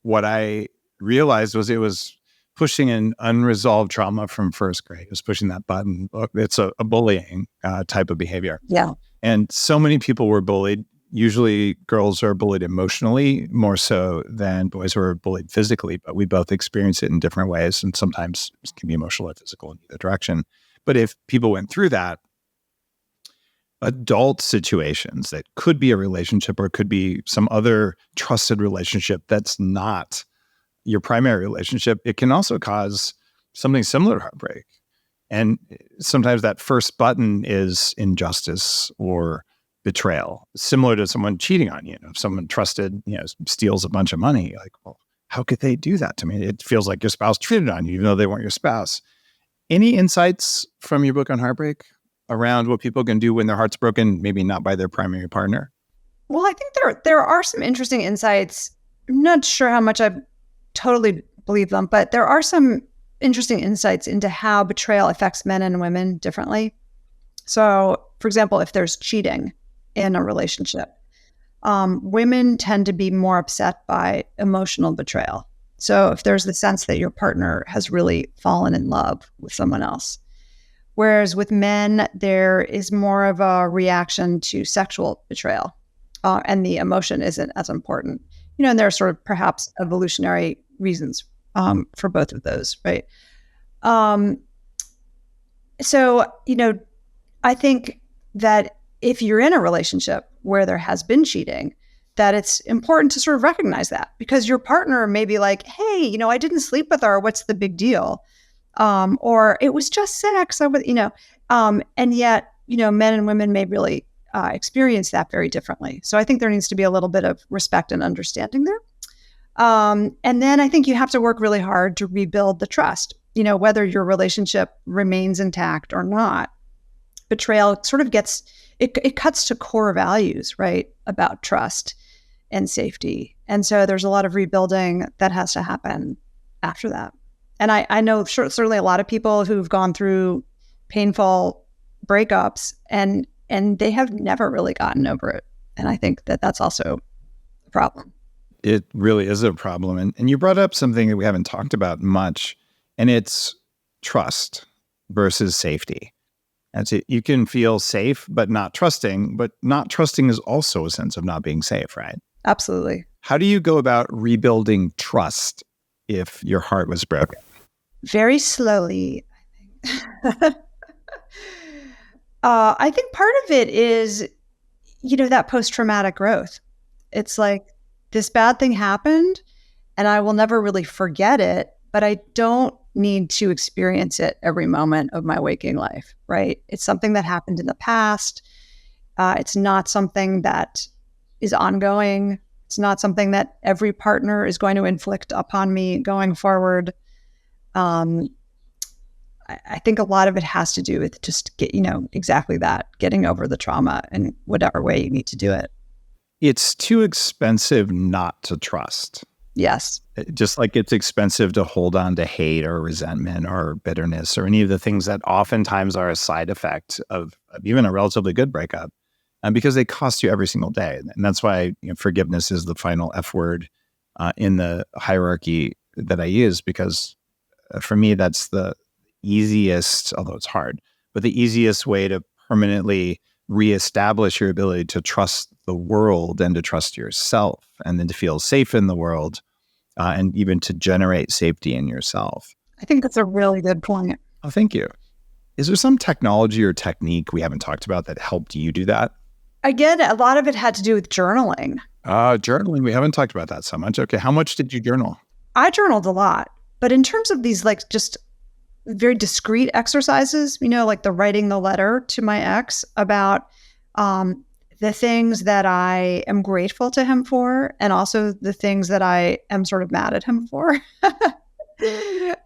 What I realized was it was pushing an unresolved trauma from first grade. It was pushing that button. It's a bullying type of behavior. Yeah. And so many people were bullied. Usually girls are bullied emotionally more so than boys who are bullied physically, but we both experience it in different ways. And sometimes it can be emotional or physical in either direction. But if people went through that, adult situations that could be a relationship or could be some other trusted relationship that's not your primary relationship, it can also cause something similar to heartbreak. And sometimes that first button is injustice or betrayal, similar to someone cheating on you. If someone trusted, steals a bunch of money, like, well, how could they do that to me? It feels like your spouse cheated on you, even though they weren't your spouse. Any insights from your book on heartbreak around what people can do when their heart's broken, maybe not by their primary partner? Well, I think there are some interesting insights. I'm not sure how much I totally believe them, but there are some interesting insights into how betrayal affects men and women differently. So, for example, if there's cheating in a relationship, women tend to be more upset by emotional betrayal. So if there's the sense that your partner has really fallen in love with someone else. Whereas with men, there is more of a reaction to sexual betrayal, and the emotion isn't as important. And there are sort of perhaps evolutionary reasons for both of those, right? So, I think that if you're in a relationship where there has been cheating, that it's important to sort of recognize that, because your partner may be like, hey, I didn't sleep with her. What's the big deal? Or it was just sex. And yet, men and women may really experience that very differently. So I think there needs to be a little bit of respect and understanding there. And then I think you have to work really hard to rebuild the trust, whether your relationship remains intact or not. Betrayal sort of it cuts to core values, right, about trust and safety. And so there's a lot of rebuilding that has to happen after that. And I know certainly a lot of people who've gone through painful breakups and they have never really gotten over it. And I think that that's also a problem. It really is a problem. And you brought up something that we haven't talked about much, and it's trust versus safety. And so you can feel safe, but not trusting is also a sense of not being safe, right? Absolutely. How do you go about rebuilding trust if your heart was broken? Very slowly, I think. I think part of it is, that post-traumatic growth. It's like, this bad thing happened and I will never really forget it, but I don't need to experience it every moment of my waking life, right? It's something that happened in the past. It's not something that is ongoing. It's not something that every partner is going to inflict upon me going forward. I think a lot of it has to do with just exactly that, getting over the trauma in whatever way you need to do it. It's too expensive not to trust. Yes. Just like it's expensive to hold on to hate or resentment or bitterness or any of the things that oftentimes are a side effect of even a relatively good breakup, because they cost you every single day. And that's why forgiveness is the final F word in the hierarchy that I use, because for me, that's the easiest, although it's hard, but the easiest way to permanently reestablish your ability to trust the world and to trust yourself, and then to feel safe in the world, and even to generate safety in yourself. I think that's a really good point. Oh, thank you. Is there some technology or technique we haven't talked about that helped you do that? Again, a lot of it had to do with journaling. Journaling, we haven't talked about that so much. Okay, how much did you journal? I journaled a lot, but in terms of these just very discrete exercises, like the writing the letter to my ex about the things that I am grateful to him for, and also the things that I am sort of mad at him for.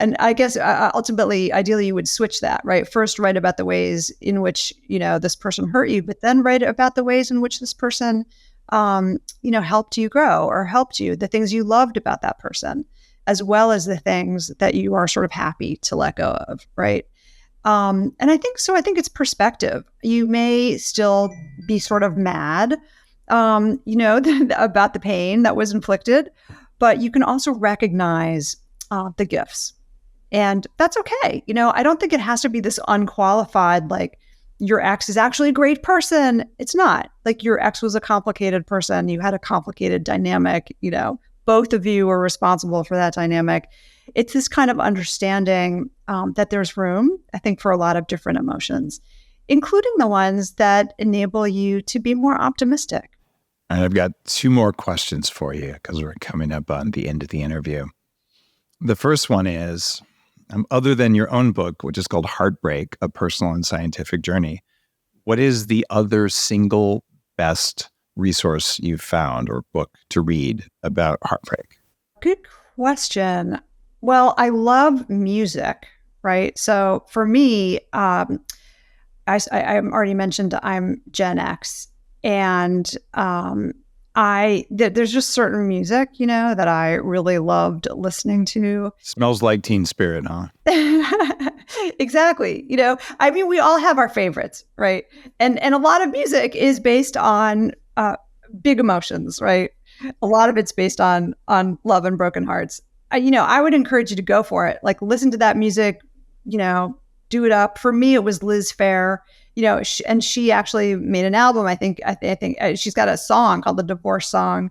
And I guess ultimately, ideally, you would switch that, right? First, write about the ways in which, this person hurt you, but then write about the ways in which this person, helped you grow or helped you, the things you loved about that person, as well as the things that you are sort of happy to let go of, right? And I think it's perspective. You may still be sort of mad, about the pain that was inflicted, but you can also recognize the gifts. And that's okay. I don't think it has to be this unqualified, like, your ex is actually a great person. It's not. Like, your ex was a complicated person. You had a complicated dynamic, both of you were responsible for that dynamic. It's this kind of understanding that there's room, I think, for a lot of different emotions, including the ones that enable you to be more optimistic. And I've got 2 more questions for you because we're coming up on the end of the interview. The first one is, other than your own book, which is called Heartbreak, A Personal and Scientific Journey, what is the other single best resource you've found or book to read about heartbreak? Good question. Well, I love music, right? So for me, I already mentioned I'm Gen X, and there's just certain music, that I really loved listening to. Smells like Teen Spirit, huh? Exactly. We all have our favorites, right? And a lot of music is based on big emotions, right? A lot of it's based on love and broken hearts. I would encourage you to go for it. Like, listen to that music, do it up. For me, it was Liz Phair. She actually made an album. I think she's got a song called The Divorce Song.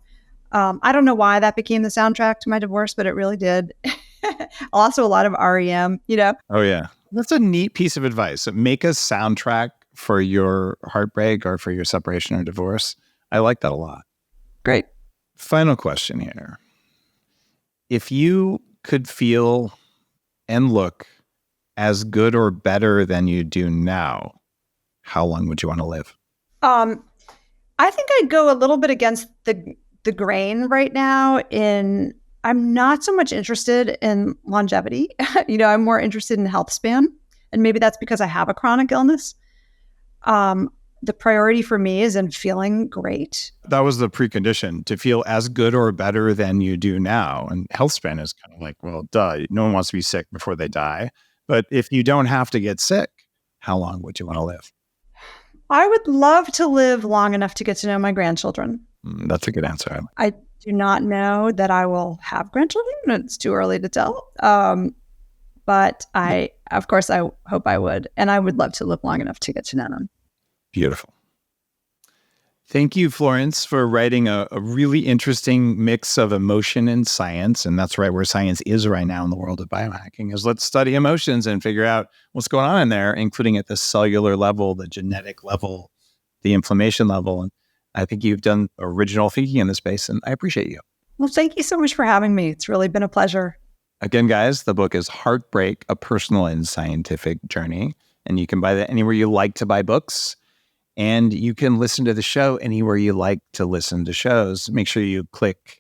I don't know why that became the soundtrack to my divorce, but it really did. Also, a lot of REM, Oh, yeah. That's a neat piece of advice. Make a soundtrack for your heartbreak or for your separation or divorce. I like that a lot. Great. Final question here. If you could feel and look as good or better than you do now, how long would you want to live? I think I'd go a little bit against the grain right now. I'm not so much interested in longevity. I'm more interested in health span. And maybe that's because I have a chronic illness. The priority for me is in feeling great. That was the precondition, to feel as good or better than you do now. And health span is kind of like, well, duh, no one wants to be sick before they die. But if you don't have to get sick, how long would you want to live? I would love to live long enough to get to know my grandchildren. That's a good answer. I do not know that I will have grandchildren. It's too early to tell. But I hope I would. And I would love to live long enough to get to know them. Beautiful. Thank you, Florence, for writing a really interesting mix of emotion and science. And that's right where science is right now in the world of biohacking, is let's study emotions and figure out what's going on in there, including at the cellular level, the genetic level, the inflammation level. And I think you've done original thinking in this space, and I appreciate you. Well, thank you so much for having me. It's really been a pleasure. Again, guys, the book is Heartbreak, A Personal and Scientific Journey. And you can buy that anywhere you like to buy books. And you can listen to the show anywhere you like to listen to shows. Make sure you click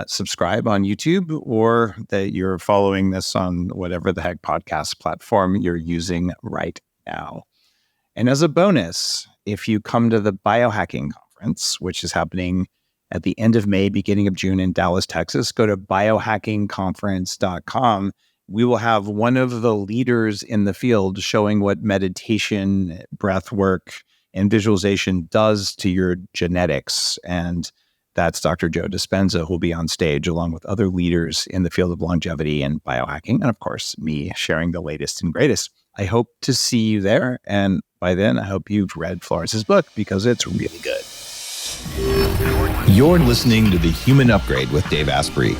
subscribe on YouTube, or that you're following this on whatever the heck podcast platform you're using right now. And as a bonus, if you come to the Biohacking Conference, which is happening at the end of May, beginning of June in Dallas, Texas, go to biohackingconference.com. We will have one of the leaders in the field showing what meditation, breath work, and visualization does to your genetics. And that's Dr. Joe Dispenza, who will be on stage along with other leaders in the field of longevity and biohacking. And of course, me sharing the latest and greatest. I hope to see you there. And by then, I hope you've read Florence's book, because it's really good. You're listening to The Human Upgrade with Dave Asprey.